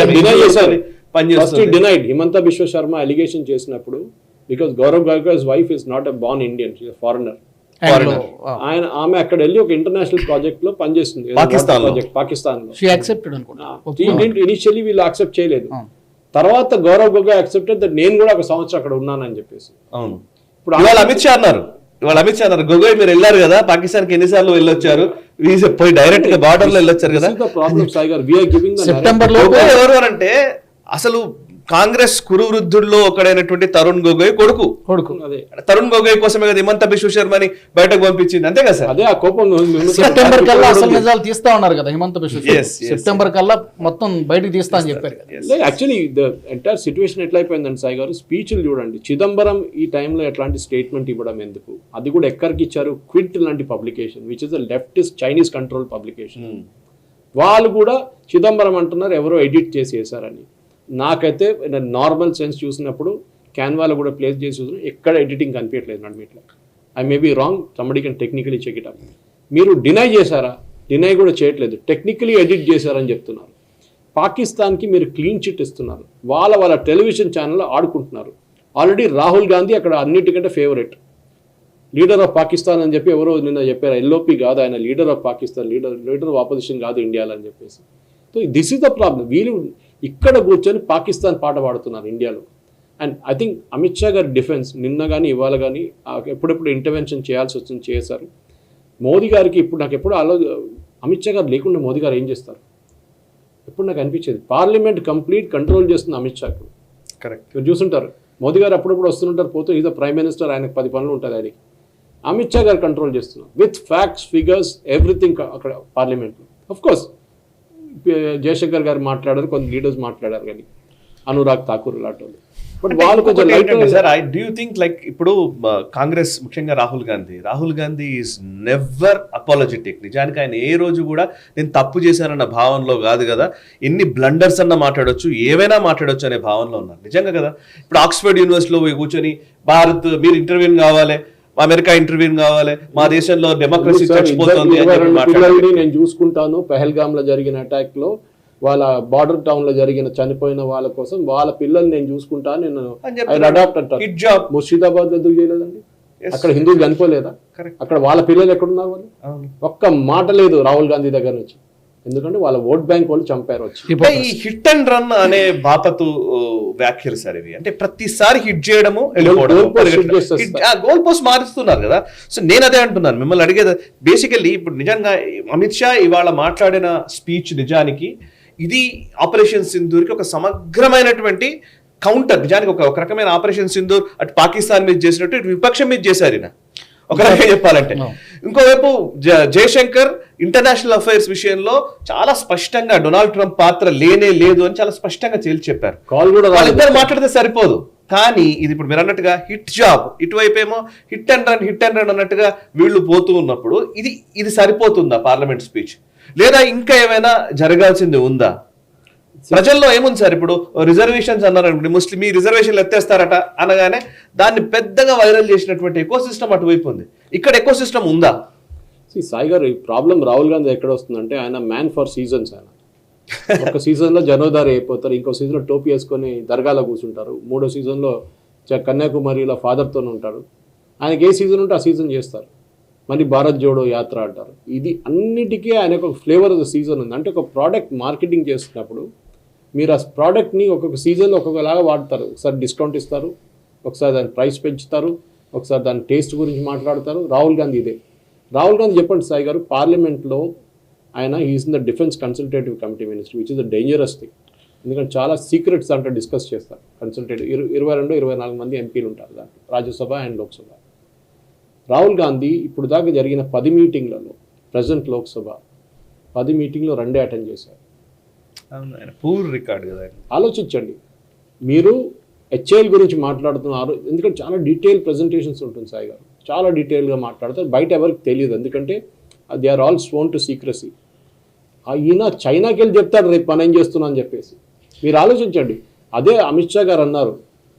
డినైడ్. హిమంత బిశ్వ శర్మ అలిగేషన్ చేసినప్పుడు, because Gaurav Gogoi's wife is not a born Indian, foreigner. ఆమె అక్కడ వెళ్ళి ఒక ఇంటర్నేషనల్ ప్రాజెక్ట్ లో పనిచేస్తుంది పాకిస్తాన్ లో. ఇనిషియల్లీ వీళ్ళు యాక్సెప్ట్ చేయలేదు. తర్వాత గౌరవ్ గొగోయ్ యాక్సెప్టెడ్ దట్ నేను కూడా 1 సంవత్సరం అక్కడ ఉన్నానని చెప్పేసి. అవును, ఇప్పుడు అమిత్ షా అన్నారు, గొగోయ్ మీరు వెళ్ళారు కదా పాకిస్తాన్ కి, ఎన్నిసార్లు వెళ్ళొచ్చారు, పోయి డైరెక్ట్ గా బార్డర్ లో వెళ్ళొచ్చారు కదా. సెప్టెంబర్ లో ఎవరు అంటే అసలు కాంగ్రెస్ కురువృద్ధుల్లో ఒకడైనటువంటి తరుణ్ గొగోయ్ కొడుకు. అదే తరుణ్ గొగోయ్ కోసమే కదా హిమంత బిశ్వ శర్మని బయటకు పంపించింది, అంతే కదా సార్? అదే ఆ కోపం. సెప్టెంబర్ కల్లా అసలు నిజాలు తీస్తా ఉన్నారు కదా హిమంత బిశ్వ శర్మ. సెప్టెంబర్ కల్లా మొత్తం బయటకు తీస్తా అని చెప్పారు. యాక్చువల్లీ ద ఎంటైర్ సిచ్యువేషన్ ఎట్లా అయిపోయిందండి సాయి గారు, స్పీచ్లు చూడండి. చిదంబరం ఈ టైంలో ఎట్లాంటి స్టేట్మెంట్ ఇవ్వడం ఎందుకు, అది కూడా ఎక్కడికి ఇచ్చారు? క్విట్ లాంటి publication, which is the leftist Chinese control publication. వాళ్ళు కూడా చిదంబరం అంటున్నారు ఎవరో ఎడిట్ చేసి వేశారని. నాకైతే నార్మల్ సెన్స్ చూసినప్పుడు క్యాన్వాలో కూడా ప్లేస్ చేసి చూసిన ఎక్కడ ఎడిటింగ్ కనిపించట్లేదు మేడం. ఇట్లా I may be wrong, somebody can technically check it up. మీరు డినై చేశారా? డినై కూడా చేయట్లేదు, టెక్నికలీ ఎడిట్ చేశారని చెప్తున్నారు. పాకిస్తాన్కి మీరు క్లీన్ చిట్ ఇస్తున్నారు, వాళ్ళ టెలివిజన్ ఛానల్లో ఆడుకుంటున్నారు. ఆల్రెడీ రాహుల్ గాంధీ అక్కడ అన్నిటికంటే ఫేవరెట్ లీడర్ ఆఫ్ పాకిస్తాన్ అని చెప్పి ఎవరో నిన్న చెప్పారు. ఎల్ఓపి కాదు ఆయన, leader of Pakistan, leader of opposition కాదు ఇండియాలో అని చెప్పేసి. So this is the problem. వీళ్ళు ఇక్కడ కూర్చొని పాకిస్తాన్ పాట పాడుతున్నారు ఇండియాలో. And I think Amit Shah గారి డిఫెన్స్ నిన్న కానీ ఇవాళ కానీ ఎప్పుడెప్పుడు ఇంటర్వెన్షన్ చేయాల్సి వచ్చింది చేశారు. మోదీ గారికి ఇప్పుడు నాకు ఎప్పుడు అమిత్ షా గారు లేకుండా మోదీ గారు ఏం చేస్తారు? ఎప్పుడు నాకు అనిపించేది పార్లమెంట్ కంప్లీట్ కంట్రోల్ చేస్తుంది అమిత్ షాకు. కరెక్ట్. మీరు చూస్తుంటారు మోదీ గారు అప్పుడప్పుడు వస్తుంటారు, పోతూ ఈజ్ ప్రైమ్ మినిస్టర్, ఆయనకు 10 పనులు ఉంటుంది ఆయనకి. అమిత్ షా గారు కంట్రోల్ చేస్తున్నారు విత్ ఫ్యాక్ట్స్, ఫిగర్స్, ఎవ్రీథింగ్ అక్కడ పార్లమెంట్లో. ఆఫ్ కోర్స్ జయశంకర్ గారు మాట్లాడారు, కొంత లీడర్స్ మాట్లాడారు, కానీ అనురాగ్ ఠాకూర్ లాంటి వాళ్ళు. బట్ వాళ్ళు కొంచెం light sir, I do think like ఇప్పుడు కాంగ్రెస్ ముఖ్యంగా Rahul Gandhi is never apologetic. నిజానికి ఆయన ఏ రోజు కూడా నేను తప్పు చేశానన్న భావనలో కాదు కదా, ఎన్ని బ్లండర్స్ అన్న మాట్లాడొచ్చు, ఏవైనా మాట్లాడొచ్చు అనే భావనలో ఉన్నారు నిజంగా కదా. ఇప్పుడు ఆక్స్ఫర్డ్ యూనివర్సిటీలో పోయి కూర్చొని భారత్ మీరు ఇంటర్వ్యూ కావాలి, అమెరికా ఇంటర్వ్యూ కావాలి, మా దేశంలో డెమోక్రసీ చచ్చిపోతుంది అని చెప్పి మాట్లాడారు. నేను చూసుకుంటాను, పెహల్గామ్ లో జరిగిన అటాక్ లో వాళ్ళ బార్డర్ టౌన్ లో జరిగిన చనిపోయిన వాళ్ళ కోసం వాళ్ళ పిల్లల్ని నేను చూసుకుంటాను, నేను అడాప్ట్ అంటాను. ముర్షిదాబాద్ ఎందుకు చేయలేదండి? అక్కడ హిందువులు చనిపోలేదా? అక్కడ వాళ్ళ పిల్లలు ఎక్కడున్నారు? వాళ్ళు ఒక్క మాట లేదు రాహుల్ గాంధీ దగ్గర నుంచి, ఎందుకంటే వాళ్ళ ఓట్ బ్యాంక్ వాళ్ళు చంపారు వచ్చి. ఈ హిట్ అండ్ రన్ అనే బాపతు వ్యాఖ్యలు సార్ ఇవి. అంటే ప్రతిసారి హిట్ చేయడము, గోల్ పోస్ట్ మారుస్తున్నారు కదా. సో నేను అదే అంటున్నాను, మిమ్మల్ని అడిగేది బేసికల్లీ ఇప్పుడు నిజంగా అమిత్ షా ఇవాళ మాట్లాడిన స్పీచ్ నిజానికి ఇది ఆపరేషన్ సింధూర్కి ఒక సమగ్రమైనటువంటి కౌంటర్. నిజానికి ఒక రకమైన ఆపరేషన్ సింధూర్ అటు పాకిస్తాన్ మీద చేసినట్టు ఇటు విపక్షం మీద చేశారు ఈయన, ఒక రకంగా చెప్పాలంటే. ఇంకోవైపు జయశంకర్ ఇంటర్నేషనల్ అఫైర్స్ విషయంలో చాలా స్పష్టంగా డొనాల్డ్ ట్రంప్ పాత్ర లేనే లేదు అని చాలా స్పష్టంగా తేల్చి చెప్పారు. వాళ్ళిద్దరు మాట్లాడితే సరిపోదు, కానీ ఇది ఇప్పుడు మీరు అన్నట్టుగా హిట్ జాబ్, ఇటువైపు ఏమో హిట్ అండ్ రన్ అన్నట్టుగా వీళ్ళు పోతూ ఉన్నప్పుడు ఇది సరిపోతుందా పార్లమెంట్ స్పీచ్, లేదా ఇంకా ఏమైనా జరగాల్సింది ఉందా? ప్రజల్లో ఏముంది సార్, ఇప్పుడు రిజర్వేషన్స్ అన్నారనుకోండి, ముస్లిం ఈ రిజర్వేషన్లు ఎత్తేస్తారట అనగానే దాన్ని పెద్దగా వైరల్ చేసినటువంటి ఎకో సిస్టమ్ అటువైపు ఉంది. ఇక్కడ ఎకో సిస్టమ్ ఉందా? సాయి గారు, ఈ ప్రాబ్లం రాహుల్ గాంధీ ఎక్కడ వస్తుందంటే ఆయన మ్యాన్ ఫర్ సీజన్స్. ఆయన ఒక సీజన్లో జనోదారి అయిపోతారు, ఇంకో సీజన్లో టోపీ వేసుకొని దర్గాలో కూర్చుంటారు, మూడో సీజన్లో కన్యాకుమారిలో ఫాదర్తోనే ఉంటాడు. ఆయనకి ఏ సీజన్ ఉంటే ఆ సీజన్ చేస్తారు. మరి భారత్ జోడో యాత్ర అంటారు. ఇది అన్నిటికీ ఆయన ఒక ఫ్లేవర్ ఆఫ్ ద సీజన్ ఉంది. అంటే ఒక ప్రోడక్ట్ మార్కెటింగ్ చేస్తున్నప్పుడు మీరు ఆ ప్రోడక్ట్ని ఒక్కొక్క సీజన్లో ఒక్కొక్కలాగా వాడతారు. ఒకసారి డిస్కౌంట్ ఇస్తారు, ఒకసారి దాని ప్రైస్ పెంచుతారు, ఒకసారి దాని టేస్ట్ గురించి మాట్లాడతారు. రాహుల్ గాంధీ ఇదే. రాహుల్ గాంధీ చెప్పండి సాయి గారు, పార్లమెంట్లో ఆయన is in the defence consultative committee minister, which is the dangerous thing. ఎందుకంటే చాలా సీక్రెట్స్ అంటే డిస్కస్ చేస్తారు. కన్సల్టేటివ్ 22-24 మంది ఎంపీలు ఉంటారు దాంట్లో, రాజ్యసభ అండ్ లోక్సభ. రాహుల్ గాంధీ ఇప్పుడు దాకా జరిగిన 10 మీటింగ్లలో, ప్రజెంట్ లోక్సభ 10 మీటింగ్లో 2 అటెండ్ చేశారు. పూర్ రికార్డ్ కదా. ఆలోచించండి, మీరు హెచ్ఏఎల్ గురించి మాట్లాడుతున్నారు, ఎందుకంటే చాలా డీటెయిల్ ప్రజెంటేషన్స్ ఉంటుంది సాయి గారు, చాలా డీటెయిల్గా మాట్లాడతారు. బయట ఎవరికి తెలియదు, ఎందుకంటే they are all sworn to secrecy. ఈయన చైనాకి వెళ్ళి చెప్తాడు రేపు పని ఏం చేస్తున్నా అని చెప్పేసి. మీరు ఆలోచించండి, అదే అమిత్ షా గారు అన్నారు,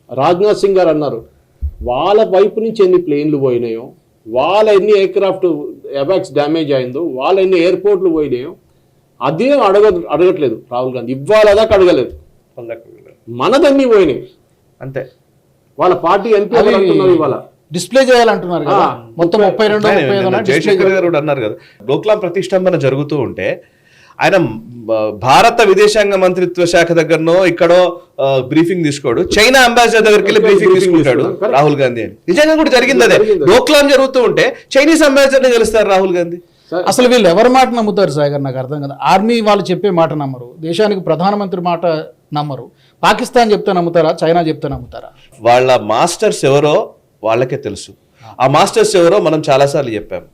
రాజ్నాథ్ సింగ్ గారు అన్నారు, వాళ్ళ వైపు నుంచి ఎన్ని ప్లేన్లు పోయినాయో, వాళ్ళ ఎన్ని ఎయిర్క్రాఫ్ట్ ఎవాక్స్ డ్యామేజ్ అయిందో, వాళ్ళ ఎన్ని ఎయిర్పోర్ట్లు పోయినాయో అదే అడగట్లేదు రాహుల్ గాంధీ. ఇవాళ దాకా అడగలేదు, మనదన్నీ పోయినాయి అంతే. వాళ్ళ పార్టీ ఎంపీ అంటున్నారు ఇవాళ డిస్ప్లే చేయాలంటున్నారు కదా, మొత్తం 32 జయశంకర్ గారు అన్నారు కదా, డోక్లాం ప్రతిష్టంభన జరుగుతూ ఉంటే ఆయన భారత విదేశాంగ మంత్రిత్వ శాఖ దగ్గరనో ఇక్కడో బ్రీఫింగ్ తీసుకోడు, చైనా అంబాసిడర్ దగ్గరికి వెళ్ళి బ్రీఫింగ్ తీసుకుంటాడు రాహుల్ గాంధీ అని. నిజంగా కూడా జరిగింది అదే. డోక్లాం జరుగుతూ ఉంటే చైనీస్ అంబాసిడర్ ని కలుస్తారు రాహుల్ గాంధీ. అసలు వీళ్ళు ఎవరి మాట నమ్ముతారు సాగర్? నాకు అర్థం కదా. ఆర్మీ వాళ్ళు చెప్పే మాట నమ్మరు, దేశానికి ప్రధానమంత్రి మాట నమ్మరు. పాకిస్తాన్ చెప్తే నమ్ముతారా, చైనా చెప్తే నమ్ముతారా? వాళ్ళ మాస్టర్స్ ఎవరో వాళ్ళకే తెలుసు. ఆ మాస్టర్స్ ఎవరో మనం చాలాసార్లు చెప్పాం.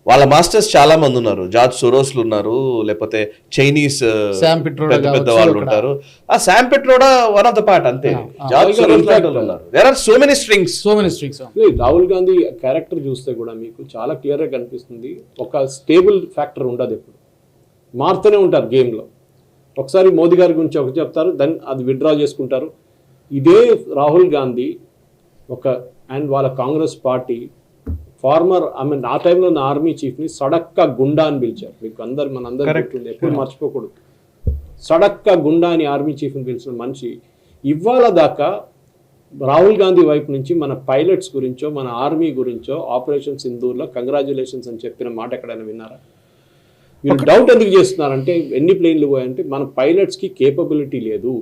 వాళ్ళ మాస్టర్స్ చాలా మంది ఉన్నారు, జార్జ్ సోరోస్లు ఉన్నారు, లేకపోతే చైనీస్ పెద్ద పెద్ద వాళ్ళు ఉంటారు. ఆ Sam Pitroda one of the part అంతే. జార్జ్ సోరోస్ ఉన్నారు. There are so many strings. Rahul Gandhi character చూస్తే కూడా మీకు చాలా క్లియర్గా కనిపిస్తుంది. ఒక స్టేబుల్ ఫ్యాక్టర్ ఉండదు, ఎప్పుడు మారుతూనే ఉంటారు గేమ్లో. ఒకసారి మోదీ గారి గురించి ఒకటి చెప్తారు, దాన్ని అది విత్డ్రా చేసుకుంటారు. ఇదే రాహుల్ గాంధీ అండ్ వాళ్ళ కాంగ్రెస్ పార్టీ ఫార్మర్ ఆ టైంలో ఉన్న ఆర్మీ చీఫ్ని సడక్క గుండా అని పిలిచారు. మీకు మనందరూ ఎప్పుడు మర్చిపోకూడదు. సడక్క గుండా అని ఆర్మీ చీఫ్ని పిలిచిన మనిషి ఇవాళ దాకా రాహుల్ గాంధీ వైపు నుంచి మన పైలట్స్ గురించో, మన ఆర్మీ గురించో, ఆపరేషన్ సింధూర్లో కంగ్రాచులేషన్స్ అని చెప్పిన మాట ఎక్కడైనా విన్నారా? వీళ్ళు డౌట్ ఎందుకు చేస్తున్నారంటే, ఎన్ని ప్లేన్లు పోయాయంటే మన పైలట్స్కి కేపబిలిటీ లేదు.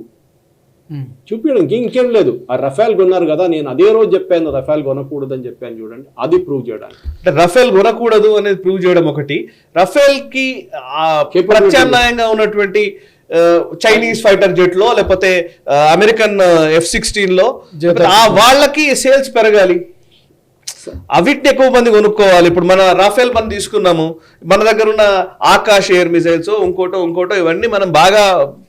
చూపించడానికి ఇంకేం లేదు. ఆ రఫేల్ కొన్నారు కదా, నేను అదే రోజు చెప్పాను రఫేల్ కొనకూడదు అని చెప్పాను చూడండి, అది ప్రూవ్ చేయడానికి. అంటే రఫేల్ కొనకూడదు అనేది ప్రూవ్ చేయడం ఒకటి, రఫేల్ కి ప్రత్యామ్నాయంగా ఉన్నటువంటి చైనీస్ ఫైటర్ జెట్ లో లేకపోతే అమెరికన్ F-16 లో వాళ్ళకి సేల్స్ పెరగాలి, అవిటిని ఎక్కువ మంది కొనుక్కోవాలి. ఇప్పుడు మన రాఫెల్ మనం తీసుకున్నాము, మన దగ్గర ఉన్న ఆకాశ్ ఎయిర్ మిసైల్స్ ఇంకోటో ఇవన్నీ మనం బాగా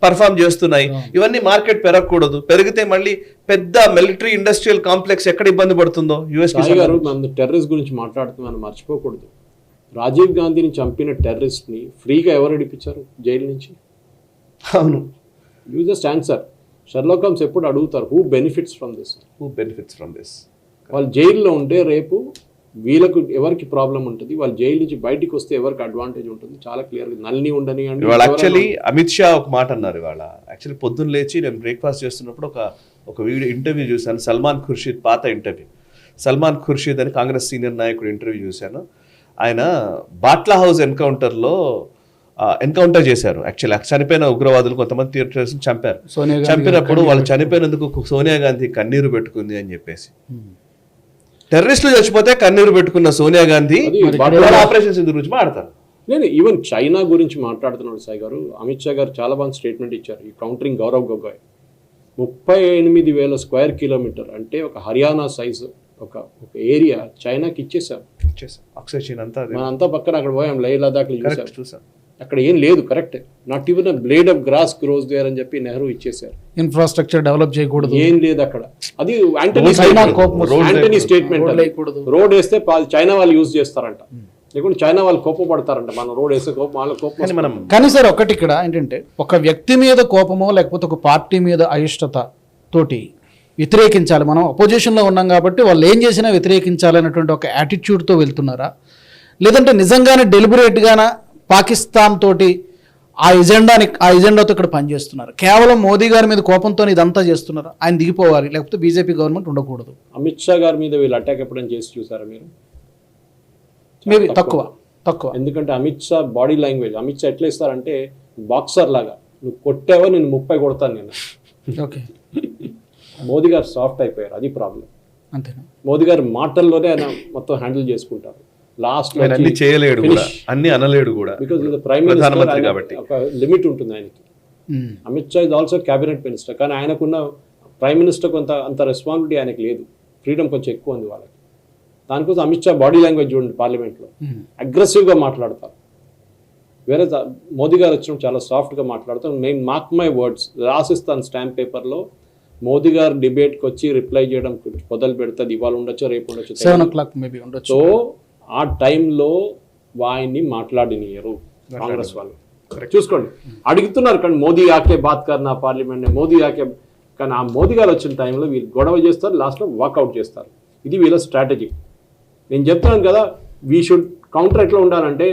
పర్ఫామ్ చేస్తున్నాయి. ఇవన్నీ మార్కెట్ పెరగకూడదు, పెరిగితే మళ్ళీ పెద్ద మిలిటరీ ఇండస్ట్రియల్ కాంప్లెక్స్ ఎక్కడ ఇబ్బంది పడుతుందో. యుఎస్ గారు మనం టెర్రరిస్ట్ గురించి మాట్లాడుతున్నాం, మర్చిపోకూడదు. రాజీవ్ గాంధీని చంపిన టెర్రరిస్ట్ ని ఫ్రీగా ఎవరు నడిపించారు జైలు నుంచి? అవును, you just answer. Sherlock Holmes ఎప్పుడు అడుగుతారు, హూ బెనిఫిట్స్ ఫ్రమ్ దిస్? వాళ్ళు జైల్లో ఉంటే రేపు వీళ్ళకు ఎవరికి ప్రాబ్లం ఉంటుంది, వాళ్ళు జైలు నుంచి బయటికి వస్తే ఎవరికి అడ్వాంటేజ్ ఉంటుంది, చాలా క్లియర్గా నల్ని ఉండని. ఇవాళ యాక్చువల్లీ అమిత్ షా ఒక మాట అన్నారు ఇవాళ. యాక్చువల్లీ పొద్దున్న లేచి నేను బ్రేక్ఫాస్ట్ చేస్తున్నప్పుడు ఒక వీడియో ఇంటర్వ్యూ చూశాను, సల్మాన్ ఖుర్షీద్ పాత ఇంటర్వ్యూ. సల్మాన్ ఖుర్షీద్ అని కాంగ్రెస్ సీనియర్ నాయకుడు ఇంటర్వ్యూ చూశాను. ఆయన బాట్లా హౌస్ ఎన్కౌంటర్ చేశారు. యాక్చువల్లీ చనిపోయిన ఉగ్రవాదులు కొంతమంది టెర్రరిస్టులు చంపారు. చంపినప్పుడు వాళ్ళు చనిపోయినందుకు సోనియా గాంధీ కన్నీరు పెట్టుకుంది అని చెప్పేసి. టెర్రరిస్టులు చచ్చిపోతే కన్నీరు పెట్టుకున్న సోనియా గాంధీ ఆపరేషన్ సింధూర్ గురించి మాట్లాడతారు. నేను ఈవెన్ చైనా గురించి మాట్లాడుతున్నాడు సాయి గారు. అమిత్ షా గారు చాలా బాగా స్టేట్మెంట్ ఇచ్చారు ఈ countering Gaurav Gogoi. 38,000 square kilometer అంటే ఒక హర్యానా సైజు ఒక ఏరియా చైనాకి ఇచ్చేసాం. అక్షయ్ చీన్ అంతా మనంతా పక్కన అక్కడ పోయాం, లే లదాఖ్ చూసాం. అక్కడ ఏం లేదు, correct. Not even blade of grass grows there అని చెప్పి నెహ్రూ ఇచ్చేసారు. ఇన్ఫ్రాస్ట్రక్చర్ డెవలప్ చేయకూడదు, ఏం లేదు అక్కడ. అది యాంటనీ స్టేట్మెంట్. రోడ్ వేస్తే చైనా వాళ్ళు యూజ్ చేస్తారంట, లేకుంటే చైనా వాళ్ళు కోపపడతారంట. మనం రోడ్ వేస్తే వాళ్ళ కోపం. కానీ సార్ ఒకటి ఇక్కడ ఏంటంటే, ఒక వ్యక్తి మీద కోపమో లేకపోతే ఒక పార్టీ మీద అయిష్టత తోటి వ్యతిరేకించాలి. మనం అపోజిషన్లో ఉన్నాం కాబట్టి వాళ్ళు ఏం చేసినా వ్యతిరేకించాలనేటువంటి ఒక యాటిట్యూడ్తో వెళ్తున్నారా, లేదంటే నిజంగానే డెలిబరేట్గానా పాకిస్తాన్ తోటి ఆ ఎజెండాతో ఇక్కడ పనిచేస్తున్నారు? కేవలం మోదీ గారి మీద కోపంతో ఇదంతా చేస్తున్నారు, ఆయన దిగిపోవాలి లేకపోతే బీజేపీ గవర్నమెంట్ ఉండకూడదు? అమిత్ షా గారి మీద వీళ్ళు అటాక్ ఎప్పుడైనా చేసి చూసారా మీరు? మేబీ తక్కువ. ఎందుకంటే అమిత్ షా బాడీ లాంగ్వేజ్, అమిత్ షా ఎట్లా ఇస్తారంటే బాక్సర్ లాగా, నువ్వు కొట్టావో నేను 30 కొడతాను నేను. ఓకే, మోదీ గారు సాఫ్ట్ అయిపోయారు, అది ప్రాబ్లం. అంతేనా? మోదీ గారు మాటల్లోనే ఆయన మొత్తం హ్యాండిల్ చేసుకుంటారు. లాస్ట్ అన్ని చేయలేడు కూడా, అన్ని అనలేడు కూడా, బికాజ్ ప్రైమ్ మినిస్టర్ కాబట్టి ఒక లిమిట్ ఉంటుంది ఆయనకి. Amit Shah is also cabinet minister, కానీ ఆయనకున్న ప్రైమ్ మినిస్టర్ అంత రెస్పాన్సిబిలిటీ ఆయనకు లేదు, ఫ్రీడమ్ కొంచెం ఎక్కువ ఉంది వాళ్ళకి. దానికోసం అమిత్ షా బాడీ లాంగ్వేజ్ చూడండి, పార్లమెంట్లో అగ్రెసివ్గా మాట్లాడతారు. వేరే మోదీ గారు వచ్చినప్పుడు చాలా సాఫ్ట్గా మాట్లాడతారు. నేను మార్క్ మై వర్డ్స్ రాసిస్తాను స్టాంప్ పేపర్లో, మోదీ గారు డిబేట్కి వచ్చి రిప్లై చేయడం మొదలు పెడుతుంది, ఇవాళ ఉండొచ్చు రేపు ఉండొచ్చు, 7 o'clock మేబీ ఉండొచ్చు. సో ఆ టైంలో ఆయన్ని మాట్లాడినయ్యారు కాంగ్రెస్ వాళ్ళు. చూసుకోండి, అడుగుతున్నారు కానీ మోదీ ఆకే బాత్ కర్నా పార్లమెంట్, మోదీ ఆకే. కానీ ఆ మోదీ గారు వచ్చిన టైంలో వీళ్ళు గొడవ చేస్తారు, లాస్ట్లో వాకౌట్ చేస్తారు. ఇది వీళ్ళ స్ట్రాటజీ. నేను చెప్తున్నాను కదా, వీ షుడ్ కౌంటర్ ఎట్లా ఉండాలంటే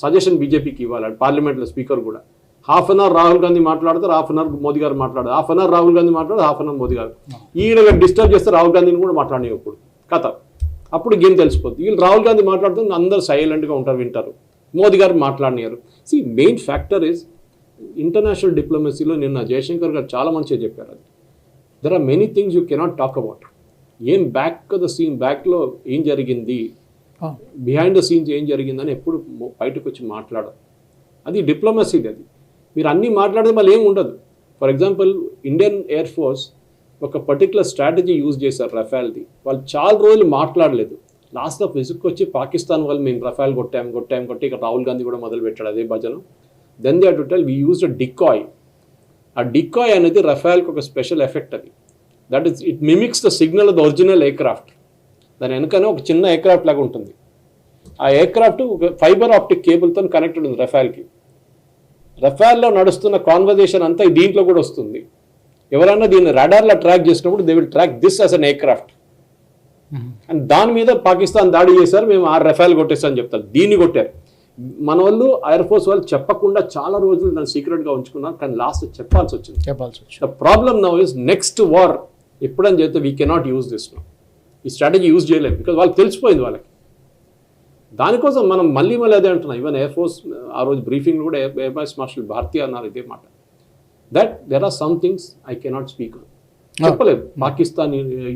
సజెషన్ బీజేపీకి ఇవ్వాలి. పార్లమెంట్లో స్పీకర్ కూడా ½ అన్ అవర్ రాహుల్ గాంధీ మాట్లాడతారు, ½ అన్ అవర్ మోదీ గారు మాట్లాడతారు, ½ అన్ అవర్ రాహుల్ గాంధీ మాట్లాడతారు, ½ అన్ అవర్ మోదీ గారు. ఈయన డిస్టర్బ్ చేస్తే రాహుల్ గాంధీని కూడా మాట్లాడనివ్వకూడదు కథ. అప్పుడు గేమ్ తెలిసిపోతుంది. వీళ్ళు రాహుల్ గాంధీ మాట్లాడుతూ అందరూ సైలెంట్గా ఉంటారు, వింటారు. మోదీ గారు మాట్లాడినారు. మెయిన్ ఫ్యాక్టర్ ఇస్ ఇంటర్నేషనల్ డిప్లొమసీలో నిన్న జయశంకర్ గారు చాలా మంచిగా చెప్పారు. అది there are many things you cannot talk about. ఏం బ్యాక్లో ఏం జరిగింది, బిహైండ్ ద సీన్స్ ఏం జరిగిందని ఎప్పుడు బయటకు వచ్చి మాట్లాడరు. అది డిప్లొమసీది. అది మీరు అన్నీ మాట్లాడితే మళ్ళీ ఏం ఉండదు. For example Indian air force ఒక పర్టికులర్ స్ట్రాటజీ యూజ్ చేశారు రఫేల్ది. వాళ్ళు చాలా రోజులు మాట్లాడలేదు. లాస్ట్లో విసుక్కొచ్చి పాకిస్తాన్ వాళ్ళు మేము రఫేల్ కొట్టి ఇక్కడ రాహుల్ గాంధీ కూడా మొదలు పెట్టాడు అదే భజన. Then they to tell we used a decoy. ఆ డికాయ్ అనేది రఫేల్కి ఒక స్పెషల్ ఎఫెక్ట్. అది that is it mimics the signal of the original aircraft. దాని వెనకనే ఒక చిన్న ఎయిర్క్రాఫ్ట్ లాగా ఉంటుంది. ఆ ఎయిర్క్రాఫ్ట్ ఒక ఫైబర్ ఆప్టిక్ కేబుల్తో కనెక్టెడ్ ఉంది రఫేల్కి. రఫేల్లో నడుస్తున్న కాన్వర్జేషన్ అంతా దీంట్లో కూడా వస్తుంది. ఎవరైనా దీన్ని రాడార్లో ట్రాక్ చేసినప్పుడు they will track this as an aircraft. And దాని మీద పాకిస్తాన్ దాడి చేశారు, మేము 6 రఫేల్ కొట్టేస్తామని చెప్తారు. దీన్ని కొట్టారు మన వాళ్ళు. ఎయిర్ ఫోర్స్ వాళ్ళు చెప్పకుండా చాలా రోజులు దాన్ని సీక్రెట్గా ఉంచుకున్నారు, కానీ లాస్ట్ చెప్పాల్సి వచ్చింది. The problem now is next war ఎప్పుడని చెప్తే we cannot use this now. ఈ స్ట్రాటజీ యూజ్ చేయలేము, బికాజ్ వాళ్ళకి తెలిసిపోయింది వాళ్ళకి. దానికోసం మనం మళ్ళీ అదే అంటున్నాం. ఈవెన్ ఎయిర్ ఫోర్స్ ఆ రోజు బ్రీఫింగ్ కూడా ఎయిర్ వైస్ మార్షల్ భారతి అన్నారు ఇదే మాట, that there are some things I cannot speak on. చెప్పలేదు. పాకిస్తాన్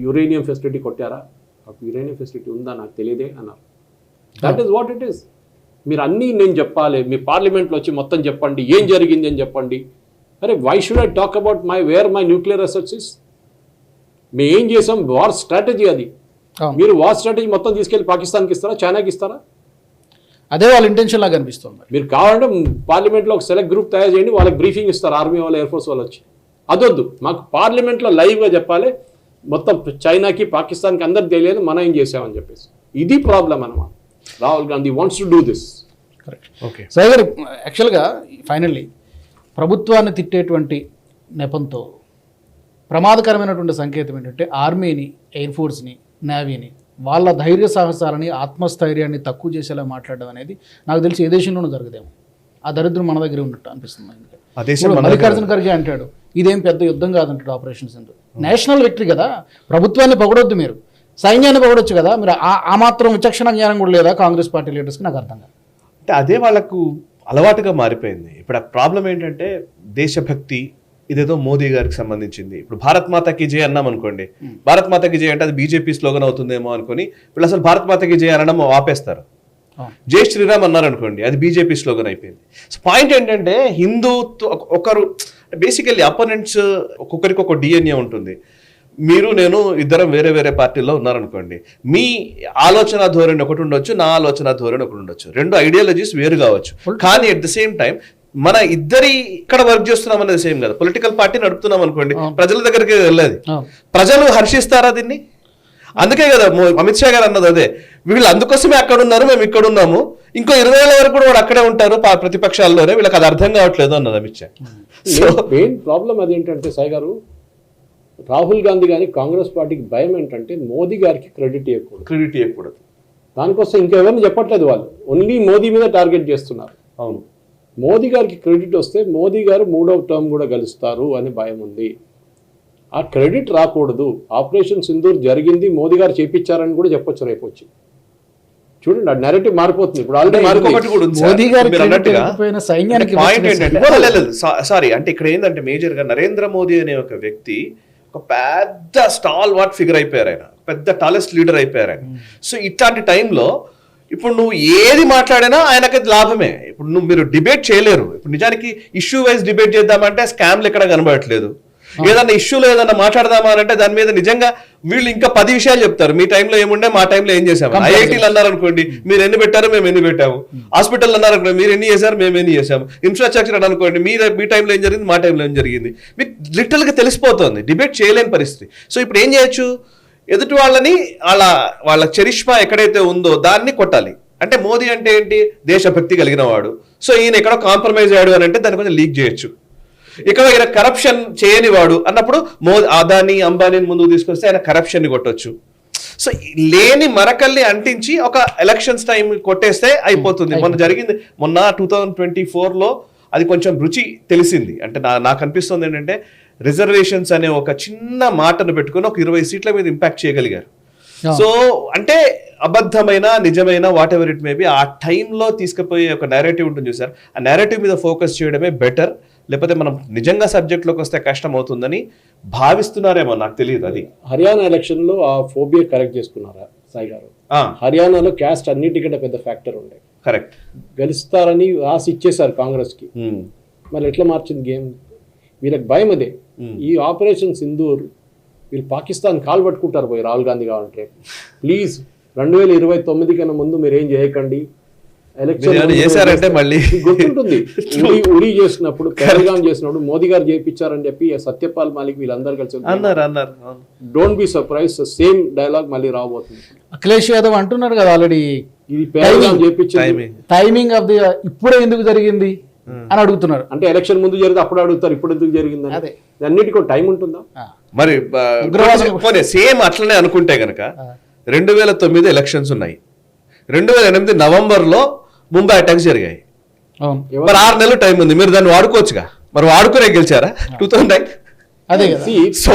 యురేనియం ఫెసిలిటీ కొట్టారా, యురేనియం ఫెసిలిటీ ఉందా నాకు తెలియదే అన్నారు. That is what it is. మీరు అన్నీ నేను చెప్పాలి, మీ పార్లమెంట్లో వచ్చి మొత్తం చెప్పండి, ఏం జరిగింది అని చెప్పండి. అరే why should I talk about where my nuclear assets is? మేము ఏం చేసాం, వార్ స్ట్రాటజీ అది. మీరు వార్ స్ట్రాటజీ మొత్తం తీసుకెళ్ళి పాకిస్తాన్కి ఇస్తారా, చైనాకి ఇస్తారా? అదే వాళ్ళ ఇంటెన్షన్ లాగా అనిపిస్తుంది. మీరు కావాలంటే పార్లమెంట్లో ఒక సెలెక్ట్ గ్రూప్ తయారు చేయండి, వాళ్ళకి బ్రీఫింగ్ ఇస్తారు, ఆర్మీ వాళ్ళు, ఎయిర్ ఫోర్స్ వాళ్ళు వచ్చి. అదొద్దు, మాకు పార్లమెంట్లో లైవ్గా చెప్పాలి, మొత్తం చైనాకి పాకిస్తాన్కి అందరికి తెలియదు మనం ఏం చేసామని చెప్పేసి. ఇది ప్రాబ్లం అన్నమాట. Rahul Gandhi wants to do this. Correct. Okay Sai గారు, యాక్చువల్గా ఫైనల్లీ ప్రభుత్వాన్ని తిట్టేటువంటి నెపంతో ప్రమాదకరమైనటువంటి సంకేతం ఏంటంటే ఆర్మీని, ఎయిర్ ఫోర్స్ని, నేవీని, వాళ్ళ ధైర్య సాహసాలని, ఆత్మస్థైర్యాన్ని తక్కువ చేసేలా మాట్లాడడం అనేది నాకు తెలిసి ఏ దేశంలోనూ జరగదేమో. ఆ దరిద్రం మన దగ్గర ఉన్నట్టు అనిపిస్తుంది. మల్లికార్జున ఖర్గే అంటాడు ఇదేం పెద్ద యుద్ధం కాదంటాడు ఆపరేషన్ సింధూర్. నేషనల్ విక్టరీ కదా, ప్రభుత్వాన్ని పొగడొద్దు, మీరు సైన్యాన్ని పొగడొచ్చు కదా. మీరు ఆ మాత్రం విచక్షణ జ్ఞానం కూడా లేదా కాంగ్రెస్ పార్టీ లీడర్స్కి? నాకు అర్థం కాదు. అంటే అదే వాళ్ళకు అలవాటుగా మారిపోయింది. ఇప్పుడు ఆ ప్రాబ్లం ఏంటంటే దేశభక్తి ఇదేదో మోదీ గారికి సంబంధించింది. ఇప్పుడు భారత్ మాతాకి జై అన్నాం అనుకోండి, భారత్ మాతాకి జై అంటే అది బీజేపీ స్లోగన్ అవుతుందేమో అనుకుని వీళ్ళు అసలు భారత్ మాతాకి జై అనడం ఆపేస్తారు. జై శ్రీరామ్ అన్నారు అనుకోండి, అది బీజేపీ స్లోగన్ అయిపోయింది. సో పాయింట్ ఏంటంటే హిందూత్వ ఒకరు బేసికల్లీ అపోనెంట్స్ ఒక్కొక్కరికి ఒక డిఎన్ఏ ఉంటుంది. మీరు నేను ఇద్దరం వేరే వేరే పార్టీల్లో ఉన్నారనుకోండి, మీ ఆలోచన ధోరణి ఒకటి ఉండొచ్చు, నా ఆలోచన ధోరణి ఒకటి ఉండొచ్చు, రెండు ఐడియాలజీస్ వేరు కావచ్చు. కానీ అట్ ద సేమ్ టైం మన ఇద్దరి ఇక్కడ వర్క్ చేస్తున్నాం అనేది సేమ్ కదా. పొలిటికల్ పార్టీ నడుపుతున్నాం అనుకోండి, ప్రజల దగ్గరికి వెళ్ళేది, ప్రజలు హర్షిస్తారా దీన్ని? అందుకే కదా అమిత్ షా గారు అన్నది అదే, వీళ్ళు అందుకోసమే అక్కడ ఉన్నారు, మేము ఇక్కడ ఉన్నాము, ఇంకో 20 ఏళ్ళ వరకు కూడా వాడు అక్కడే ఉంటారు ప్రతిపక్షాల్లోనే, వీళ్ళకి అది అర్థం కావట్లేదు అన్నది Amit Shah. So main problem అదేంటంటే సాయి గారు, రాహుల్ గాంధీ కానీ కాంగ్రెస్ పార్టీకి భయం ఏంటంటే మోదీ గారికి క్రెడిట్ ఇవ్వకూడదు. దానికోసం ఇంకెవరిని చెప్పట్లేదు, వాళ్ళు ఓన్లీ మోదీ మీద టార్గెట్ చేస్తున్నారు. అవును, మోదీ గారికి క్రెడిట్ వస్తే మోదీ గారు 3వ టర్మ్ కూడా గెలుస్తారు అని భయం ఉంది. ఆ క్రెడిట్ రాకూడదు. ఆపరేషన్ సింధూర్ జరిగింది మోదీ గారు చేపించారని కూడా చెప్పొచ్చు రేపు వచ్చి. చూడండి, ఆ నెరేటివ్ మారిపోతుంది. ఇప్పుడు ఆల్రెడీ మోదీ గారు సైన్యానికి సారీ అంటే ఇక్కడ ఏంటంటే మేజర్ గా నరేంద్ర మోదీ అనే ఒక వ్యక్తి ఒక పెద్ద స్టాల్ వాట్ ఫిగర్ అయిపోయారు, ఆయన పెద్ద టాలెస్ట్ లీడర్ అయిపోయారు ఆయన. సో ఇట్లాంటి టైంలో ఇప్పుడు నువ్వు ఏది మాట్లాడినా ఆయనకి లాభమే. ఇప్పుడు మీరు డిబేట్ చేయలేరు. ఇప్పుడు నిజానికి ఇష్యూ వైజ్ డిబేట్ చేద్దామంటే స్కామ్లు ఎక్కడ కనబడట్లేదు. ఏదన్నా ఇష్యూలో ఏదన్నా మాట్లాడదామా అంటే దాని మీద నిజంగా వీళ్ళు ఇంకా 10 విషయాలు చెప్తారు. మీ టైంలో ఏముండే, మా టైంలో ఏం చేసాము. ఐఐటీలు అన్నారు అనుకోండి, మీరు ఎన్ని పెట్టారు, మేము ఎన్ని పెట్టాము. హాస్పిటల్ అన్నారు అనుకోండి, మీరు ఎన్ని చేశారు, మేము ఎన్ని చేసాము. ఇన్ఫ్రాస్ట్రక్చర్ అని అనుకోండి, మీ టైంలో ఏం జరిగింది, మా టైంలో ఏం జరిగింది. మీకు లిటరల్గా తెలిసిపోతుంది. డిబేట్ చేయలేని పరిస్థితి. సో ఇప్పుడు ఏం చేయొచ్చు, ఎదుటి వాళ్ళని వాళ్ళ చరిష్మా ఎక్కడైతే ఉందో దాన్ని కొట్టాలి. అంటే మోదీ అంటే ఏంటి, దేశభక్తి కలిగిన వాడు. సో ఈయన ఎక్కడో కాంప్రమైజ్ అయ్యాడు అని అంటే దాన్ని కొంచెం లీక్ చేయొచ్చు. ఇక్కడ ఈయన కరప్షన్ చేయని వాడు అన్నప్పుడు అదాని అంబానీ ముందుకు తీసుకొస్తే ఆయన కరప్షన్ ని కొట్టొచ్చు. సో లేని మరకల్ని అంటించి ఒక ఎలక్షన్స్ టైం కొట్టేస్తే అయిపోతుంది. మొన్న 2024లో అది కొంచెం రుచి తెలిసింది. అంటే నాకు అనిపిస్తుంది ఏంటంటే రిజర్వేషన్స్ అనే ఒక చిన్న మాటను పెట్టుకుని ఒక 20 సీట్ల మీద ఇంపాక్ట్ చేయగలిగారు. సో అంటే అబద్ధమైన నిజమైన వాట్ ఎవర్ ఇట్ మేబీ ఆ టైంలో తీసుకుపోయే ఒక నేరేటివ్ ఉంటుంది చూసారు, ఆ నేరేటివ్ మీద ఫోకస్ చేయడమే బెటర్. లేకపోతే మనం నిజంగా సబ్జెక్ట్లోకి వస్తే కష్టం అవుతుందని భావిస్తున్నారేమో, నాకు తెలియదు. అది హర్యానా ఎలక్షన్లో ఆ ఫోబియా కరెక్ట్ చేసుకున్నారా సాయి గారు? హర్యానాలో క్యాస్ట్ అన్నిటికంటే పెద్ద ఫ్యాక్టర్ ఉండే. కరెక్ట్, గెలుస్తారని రాసి ఇచ్చేసారు కాంగ్రెస్కి. మరి ఎట్లా మార్చింది గేమ్? వీళ్ళకి భయం అదే. ఈ ఆపరేషన్ సింధూర్ వీళ్ళు పాకిస్తాన్ కాలు పట్టుకుంటారు పోయి రాహుల్ గాంధీ కావాలంటే. ప్లీజ్ 2029 కన్నా ముందు మీరు ఏం చేయకండి. ఎలక్షన్ చేశారంటే మళ్ళీ గుర్తుంటుంది, ఉరి చేసినప్పుడు, పహల్గాం చేసినప్పుడు మోదీ గారు చేయించారని చెప్పి సత్యపాల్ మాలిక్ వీళ్ళందరూ కలిసి అన్నారు. Don't be surprise, same dialogue మళ్ళీ రాబోతుంది. అఖిలేష్ యాదవ్ అంటున్నారు కదా ఆల్రెడీ, ఇది పహల్గాం చేయించింది, టైమింగ్ ఆఫ్ ది ఇప్పుడే ఎందుకు జరిగింది అని అడుగుతున్నారు. అంటే ఎలక్షన్ ముందు జరిగితే అప్పుడు అడుగుతారు, ఇప్పుడు ఎందుకు జరిగింది. అదే అన్నిటికీ టైం ఉంటుందా? మరి సేమ్ అట్లనే అనుకుంటే గనక 2009 ఎలక్షన్స్ ఉన్నాయి, 2008 నవంబర్లో ముంబై అటాక్స్ జరిగాయి. మరి 6 నెలలు టైం ఉంది, మీరు దాన్ని వాడుకోవచ్చుగా. మరి వాడుకునే గెలిచారా 2009? అదే కదా. సో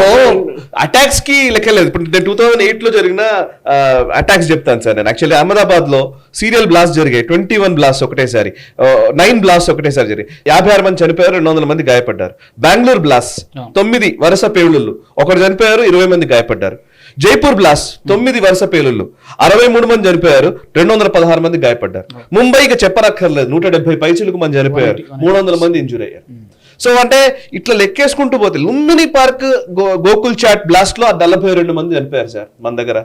అటాక్స్ కి లెక్కలేదు. ఇప్పుడు నేను 2008 లో జరిగిన అటాక్స్ చెప్తాను సార్. నేను యాక్చువల్లీ అహ్మదాబాద్ లో సీరియల్ బ్లాస్ట్ జరిగాయి. 21 బ్లాస్ట్ ఒకటేసారి, 9 బ్లాస్ట్ ఒకటేసారి జరిగాయి. 56 మంది చనిపోయారు, 200 మంది గాయపడ్డారు. బెంగళూరు బ్లాస్ట్ 9 వరుస పేలుళ్ళు, ఒకరు చనిపోయారు, 20 మంది గాయపడ్డారు. జైపూర్ బ్లాస్ట్ 9 వరుస పేలుళ్ళు, 63 మంది చనిపోయారు, 216 మంది గాయపడ్డారు. ముంబైకి చెప్పనక్కర్లేదు, 170 పైచిలకు మంది చనిపోయారు, 300 మంది ఇంజూర్ అయ్యారు. సో అంటే ఇట్లా లెక్కేసుకుంటూ పోతే లుంబిని పార్క్ గోకుల్ చాట్ బ్లాస్ట్ లో 42 మంది చనిపోయారు సార్ మన దగ్గర.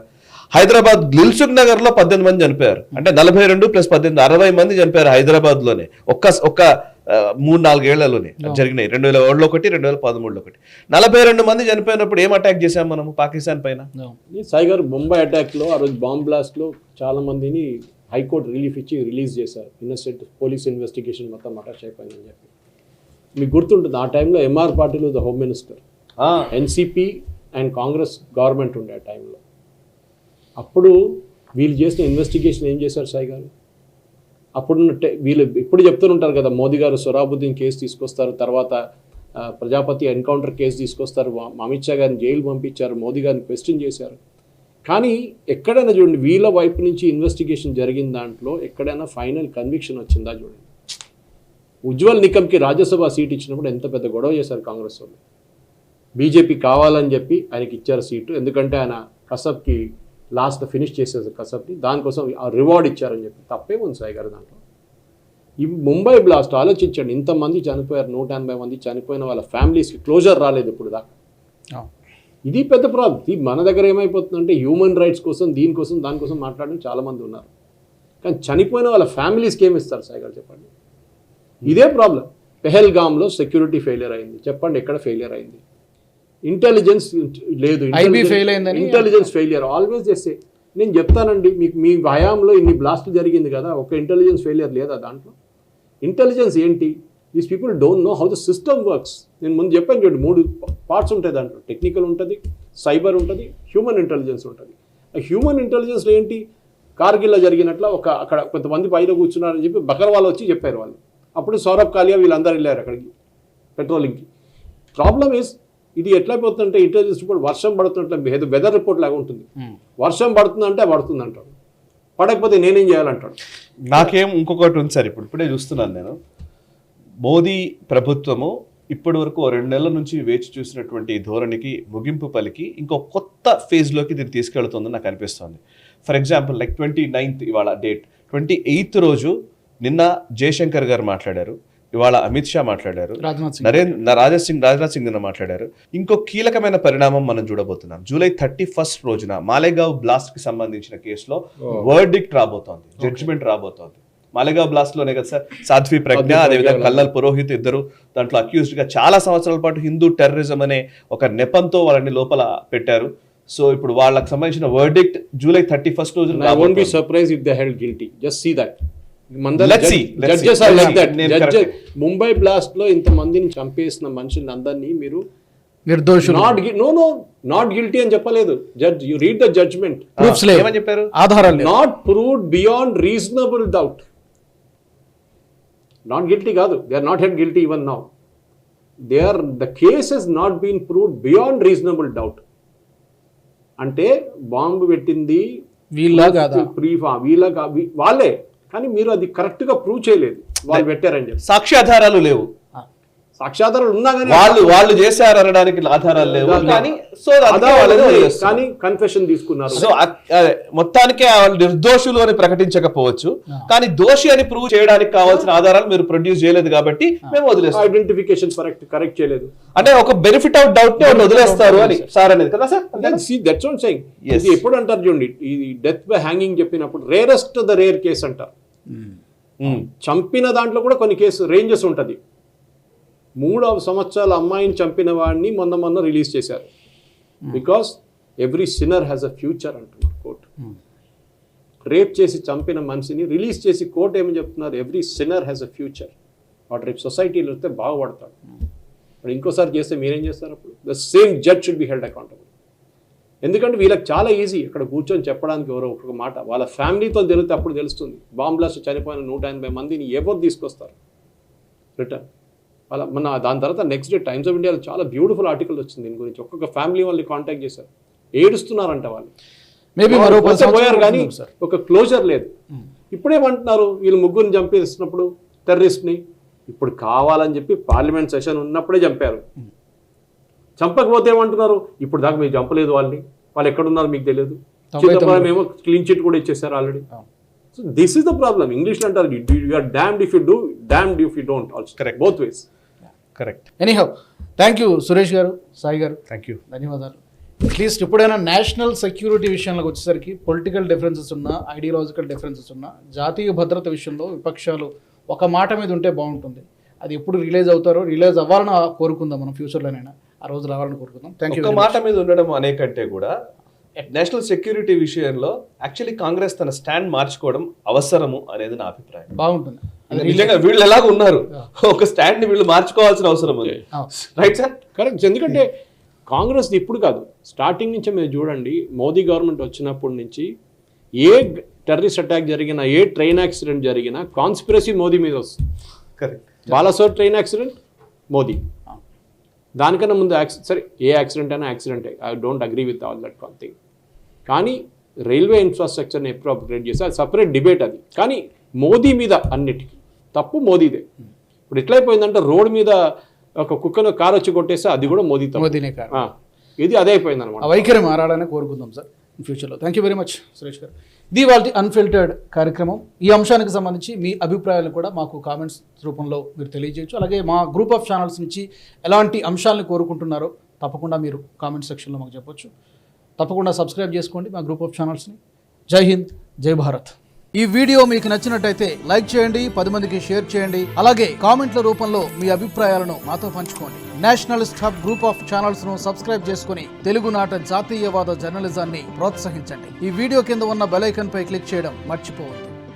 హైదరాబాద్ దిల్సుఖ్ నగర్ లో 18 మంది చనిపోయారు. అంటే 42 + 18 60 మంది చనిపోయారు హైదరాబాద్ లోనే ఒక్క 3-4 ఏళ్లలోనే జరిగినాయి. 2007లో ఒకటి, 2013లో ఒకటి. 42 మంది చనిపోయినప్పుడు ఏం అటాక్ చేశాం మనము పాకిస్తాన్ పైన? సాయి గారు, ముంబై అటాక్ లో ఆ రోజు బాంబ్ బ్లాస్ట్ లో చాలా మందిని హైకోర్టు రిలీఫ్ ఇచ్చి రిలీజ్ చేశారు. ఇన్నోసెంట్ పోలీస్ ఇన్వెస్టిగేషన్ మొత్తం అటాచ్ అయిపోయిందని చెప్పి. మీకు గుర్తుంటుంది, ఆ టైంలో MR Patil the home minister, NCP and Congress government ఉండే ఆ టైంలో. అప్పుడు వీళ్ళు చేసిన ఇన్వెస్టిగేషన్ ఏం చేశారు సాయి గారు? అప్పుడు వీళ్ళు ఇప్పుడు చెప్తుంటారు కదా, మోదీ గారు సొరాబుద్దీన్ కేసు తీసుకొస్తారు, తర్వాత ప్రజాపతి ఎన్కౌంటర్ కేసు తీసుకొస్తారు, అమిత్ షా గారిని జైలు పంపించారు, మోదీ గారిని క్వశ్చన్ చేశారు. కానీ ఎక్కడైనా చూడండి, వీళ్ళ వైపు నుంచి ఇన్వెస్టిగేషన్ జరిగిన దాంట్లో ఎక్కడైనా ఫైనల్ కన్విక్షన్ వచ్చిందా చూడండి. ఉజ్వల్ నికమ్కి రాజ్యసభ సీట్ ఇచ్చినప్పుడు ఎంత పెద్ద గొడవ చేశారు కాంగ్రెస్ వాళ్ళు. బీజేపీ కావాలని చెప్పి ఆయనకి ఇచ్చారు సీటు, ఎందుకంటే ఆయన కసబ్కి లాస్ట్ ఫినిష్ చేసేది కసబ్ని, దానికోసం ఆ రివార్డ్ ఇచ్చారని చెప్పి. తప్పే ఉంది సాయి గారు దాంట్లో. ఈ ముంబై బ్లాస్ట్ ఆలోచించండి, ఇంతమంది చనిపోయారు, 180 మంది చనిపోయిన వాళ్ళ ఫ్యామిలీస్కి క్లోజర్ రాలేదు ఇప్పుడు దాకా. ఇది పెద్ద ప్రాబ్లం. మన దగ్గర ఏమైపోతుందంటే హ్యూమన్ రైట్స్ కోసం, దీనికోసం, దానికోసం మాట్లాడడం చాలామంది ఉన్నారు, కానీ చనిపోయిన వాళ్ళ ఫ్యామిలీస్కి ఏమి ఇస్తారు సాయి గారు చెప్పండి? ఇదే ప్రాబ్లం. పెహల్గామ్లో సెక్యూరిటీ ఫెయిలియర్ అయింది, చెప్పండి ఎక్కడ ఫెయిలియర్ అయింది? ఇంటెలిజెన్స్ లేదు, ఇంటెలిజెన్స్ ఫెయిలియర్ ఆల్వేస్ చేస్తే. నేను చెప్తానండి మీకు, మీ హయాంలో ఇన్ని బ్లాస్ట్లు జరిగింది కదా, ఒక ఇంటెలిజెన్స్ ఫెయిలియర్ లేదా దాంట్లో? ఇంటెలిజెన్స్ ఏంటి? These people don't know how the system works. నేను ముందు చెప్పాను చూడండి, 3 పార్ట్స్ ఉంటాయి దాంట్లో. టెక్నికల్ ఉంటుంది, సైబర్ ఉంటుంది, హ్యూమన్ ఇంటెలిజెన్స్ ఉంటుంది. ఆ హ్యూమన్ ఇంటెలిజెన్స్లో ఏంటి? కార్గిల్లో జరిగినట్ల అక్కడ కొంతమంది పైన కూర్చున్నారని చెప్పి బకర్వాల్ వచ్చి చెప్పారు వాళ్ళు. అప్పుడు సౌరభ్ కాలియా వీళ్ళందరూ వెళ్ళారు అక్కడికి పెట్రోలింగ్కి. ప్రాబ్లమ్ ఈస్, ఇది ఎట్లయిపోతుందంటే ఇంటెలిజెన్స్ రిపోర్ట్ వర్షం పడుతున్నట్ల వెదర్ రిపోర్ట్ లాగా ఉంటుంది. వర్షం పడుతుందంటే పడుతుంది అంటాడు, పడకపోతే నేనేం చేయాలంటాడు. నాకేం ఇంకొకటి ఉంది సార్, ఇప్పుడే చూస్తున్నాను నేను. మోదీ ప్రభుత్వము ఇప్పటి వరకు 2 నెలల నుంచి వేచి చూసినటువంటి ధోరణికి ముగింపు పలికి ఇంకో కొత్త ఫేజ్లోకి దీన్ని తీసుకెళ్తుందని నాకు అనిపిస్తుంది. ఫర్ ఎగ్జాంపుల్ లైక్ 29th ఇవాళ డేట్, 28th రోజు నిన్న జయశంకర్ గారు మాట్లాడారు, ఇవాళ అమిత్ షా మాట్లాడారు, రాజ్నాథ్ సింగ్ నిన్న మాట్లాడారు. ఇంకో కీలకమైన పరిణామం మనం చూడబోతున్నాం. జూలై 31st రోజున మాలేగావ్ బ్లాస్ట్ కి సంబంధించిన కేసులో వర్డిక్ట్ రాబోతోంది, జడ్జిమెంట్ రాబోతోంది. మాలేగావ్ బ్లాస్ట్ లోనే కదా సార్ సాధ్వి ప్రజ్ఞ, అదేవిధంగా కల్నల్ పురోహిత్ ఇద్దరు దాంట్లో అక్యూజ్డ్ గా చాలా సంవత్సరాల పాటు హిందూ టెర్రరిజం అనే ఒక నెపంతో వాళ్ళని లోపల పెట్టారు. సో ఇప్పుడు వాళ్ళకి సంబంధించిన వర్డిక్ట్ జూలై 31st రోజున. I won't be surprised if they held guilty. Just see that. Judges are like that. Mumbai blast లో ఇంత మందిని చంపేసిన మనుషుల్ని అందరినీ మీరు నిర్దోషులు, నాట్ గిల్టీ అని చెప్పలేదు. Judge, you read the judgment, ఏమని చెప్పారు? ఆధారాలు not proved beyond reasonable doubt. Not guilty కాదు, they are not held guilty even now. The case has not been proved beyond reasonable doubt. అంటే బాంబు పెట్టింది వాళ్ళే, కానీ మీరు అది కరెక్ట్ గా ప్రూవ్ చేయలేదు, వాళ్ళు పెట్టారని చెప్పి. సాక్ష్యాధారాలు లేవు, సాక్ష్యాధారాలు ఉన్నా కానీ వాళ్ళు చేశారు అనడానికి ఆధారాలు లేవు, కానీ కన్ఫెషన్ తీసుకున్నారు. సో మొత్తానికి వాళ్ళు నిర్దోషులు అని ప్రకటించకపోవచ్చు, కానీ దోషి అని ప్రూవ్ చేయడానికి కావాల్సిన ఆధారాలు మీరు ప్రొడ్యూస్ చేయలేదు కాబట్టి మేము వదిలేస్తాం. ఐడెంటిఫికేషన్ కరెక్ట్ చేయలేదు అంటే ఒక బెనిఫిట్ ఆఫ్ డౌట్ ని వదిలేస్తారు అని సార్ అనేది కదా సార్. That's what saying. ఇది ఎప్పుడు అంటారు చూడండి, ఈ డెత్ బై హ్యాంగింగ్ చెప్పినప్పుడు రేరెస్ట్ ద రేర్ కేసు అంటారు. చంపిన దాంట్లో కూడా కొన్ని కేసు రేంజెస్ ఉంటది. 3 సంవత్సరాల అమ్మాయిని చంపిన వాడిని మొన్న రిలీజ్ చేశారు. Because every sinner has a future అంటున్నారు కోర్టు. రేప్ చేసి చంపిన మనిషిని రిలీజ్ చేసి కోర్టు ఏమని చెప్తున్నారు? Every sinner has a future. వాడు రేపు సొసైటీలో వస్తే బాగుపడతాడు. ఇప్పుడు ఇంకోసారి చేస్తే మీరేం చేస్తారు? అప్పుడు the same judge should be held accountable. ఎందుకంటే వీళ్ళకి చాలా ఈజీ అక్కడ కూర్చొని చెప్పడానికి ఎవరో ఒక మాట. వాళ్ళ ఫ్యామిలీతో తెలిస్తే అప్పుడు తెలుస్తుంది. బాంబ్ బ్లాస్ట్ చనిపోయిన 180 మందిని ఎవరు తీసుకొస్తారు రిటర్న్? వాళ్ళ మన దాని తర్వాత నెక్స్ట్ డే టైమ్స్ ఆఫ్ ఇండియాలో చాలా బ్యూటిఫుల్ ఆర్టికల్ వచ్చింది దీని గురించి. ఒక్కొక్క ఫ్యామిలీ వాళ్ళని కాంటాక్ట్ చేశారు, ఏడుస్తున్నారంట వాళ్ళు. మేబీ మరో పోయారు కానీ ఒక క్లోజర్ లేదు. ఇప్పుడేమంటున్నారు, వీళ్ళు ముగ్గురిని చంపేస్తున్నప్పుడు టెర్రరిస్ట్ని ఇప్పుడు కావాలని చెప్పి పార్లమెంట్ సెషన్ ఉన్నప్పుడే చంపారు. చంపకపోతే ఏమంటున్నారు, ఇప్పుడు దాకా మీరు చంపలేదు వాళ్ళని, వాళ్ళు ఎక్కడున్నారు మీకు తెలియదు. చిదంబరం ఏమో క్లీన్ చిట్ కూడా ఇచ్చేసారు already. So this is the problem. ఇంగ్లీష్లో అంటారు you are damned if you do, damned if you don't. Also correct, both ways. Correct. Anyhow thank you Suresh garu, Sai garu, thank you, ధన్యవాదాలు. అట్లీస్ట్ ఎప్పుడైనా నేషనల్ సెక్యూరిటీ విషయంలోకి వచ్చేసరికి political differences ఉన్నా, ideological differences ఉన్నా, జాతీయ భద్రత విషయంలో విపక్షాలు ఒక మాట మీద ఉంటే బాగుంటుంది. అది ఎప్పుడు రిలీజ్ అవుతారో, రిలీజ్ అవ్వాలని కోరుకుందాం మనం, ఫ్యూచర్లోనైనా ఆ రోజు రావాలని కోరుకుందాం. Thank you. ఒక మాట మీద ఉండడం అనేకంటే కూడా నేషనల్ సెక్యూరిటీ విషయంలో యాక్చువల్లీ కాంగ్రెస్ తన స్టాండ్ మార్చుకోవడం అవసరము అనేది నా అభిప్రాయం. బాగుంటుంది. నిజంగా వీళ్ళు ఎలాగ ఉన్నారు, ఒక స్టాండ్ ని వీళ్ళు మార్చుకోవాల్సిన అవసరం ఉంది. Right sir? కరెక్ట్. ఎందుకంటే కాంగ్రెస్ ఇప్పుడు కాదు, స్టార్టింగ్ నుంచి మీరు చూడండి, మోదీ గవర్నమెంట్ వచ్చినప్పటి నుంచి ఏ టెర్రరిస్ట్ అటాక్ జరిగినా, ఏ ట్రైన్ యాక్సిడెంట్ జరిగినా కాన్స్పిరసీ మోదీ మీద వస్తుంది. Correct. Balasore train accident Modi, దానికన్నా ముందు సరే ఏ యాక్సిడెంట్ అయినా యాక్సిడెంటే, I don't agree with all that thing. కానీ రైల్వే ఇన్ఫ్రాస్ట్రక్చర్ని ఎప్పుడు అప్గ్రేడ్ చేస్తే అది సపరేట్ డిబేట్ అది. కానీ మోదీ మీద అన్నిటికీ తప్పు మోదీదే. ఇప్పుడు ఎట్లయిపోయిందంటే రోడ్ మీద ఒక కుక్కను కారు వచ్చి కొట్టేస్తే అది కూడా మోదీనే కారు. ఇది అదే అయిపోయింది అనమాట. ఆ వైఖరి మారాలని కోరుకుందాం సార్ ఫ్యూచర్లో. Thank you very much Suresh గారు. ఇది వాళ్ళ అన్ఫిల్టర్డ్ కార్యక్రమం. ఈ అంశానికి సంబంధించి మీ అభిప్రాయాలను కూడా మాకు కామెంట్స్ రూపంలో మీరు తెలియజేయచ్చు. అలాగే మా గ్రూప్ ఆఫ్ ఛానల్స్ నుంచి ఎలాంటి అంశాలను కోరుకుంటున్నారో తప్పకుండా మీరు కామెంట్ సెక్షన్లో మాకు చెప్పొచ్చు. తప్పకుండా సబ్స్క్రైబ్ చేసుకోండి మా గ్రూప్ ఆఫ్ ఛానల్స్ని. జై హింద్, జై భారత్. ఈ వీడియో మీకు నచ్చినట్టయితే లైక్ చేయండి, 10 మందికి షేర్ చేయండి. అలాగే కామెంట్ల రూపంలో మీ అభిప్రాయాలను మాతో పంచుకోండి. Nationalist hub group of channels ను సబ్స్క్రైబ్ చేసుకుని తెలుగునాట జాతీయవాద జర్నలిజాన్ని ప్రోత్సహించండి. ఈ వీడియో కింద ఉన్న బెల్ ఐకాన్ పై క్లిక్ చేయడం మర్చిపోవద్దు.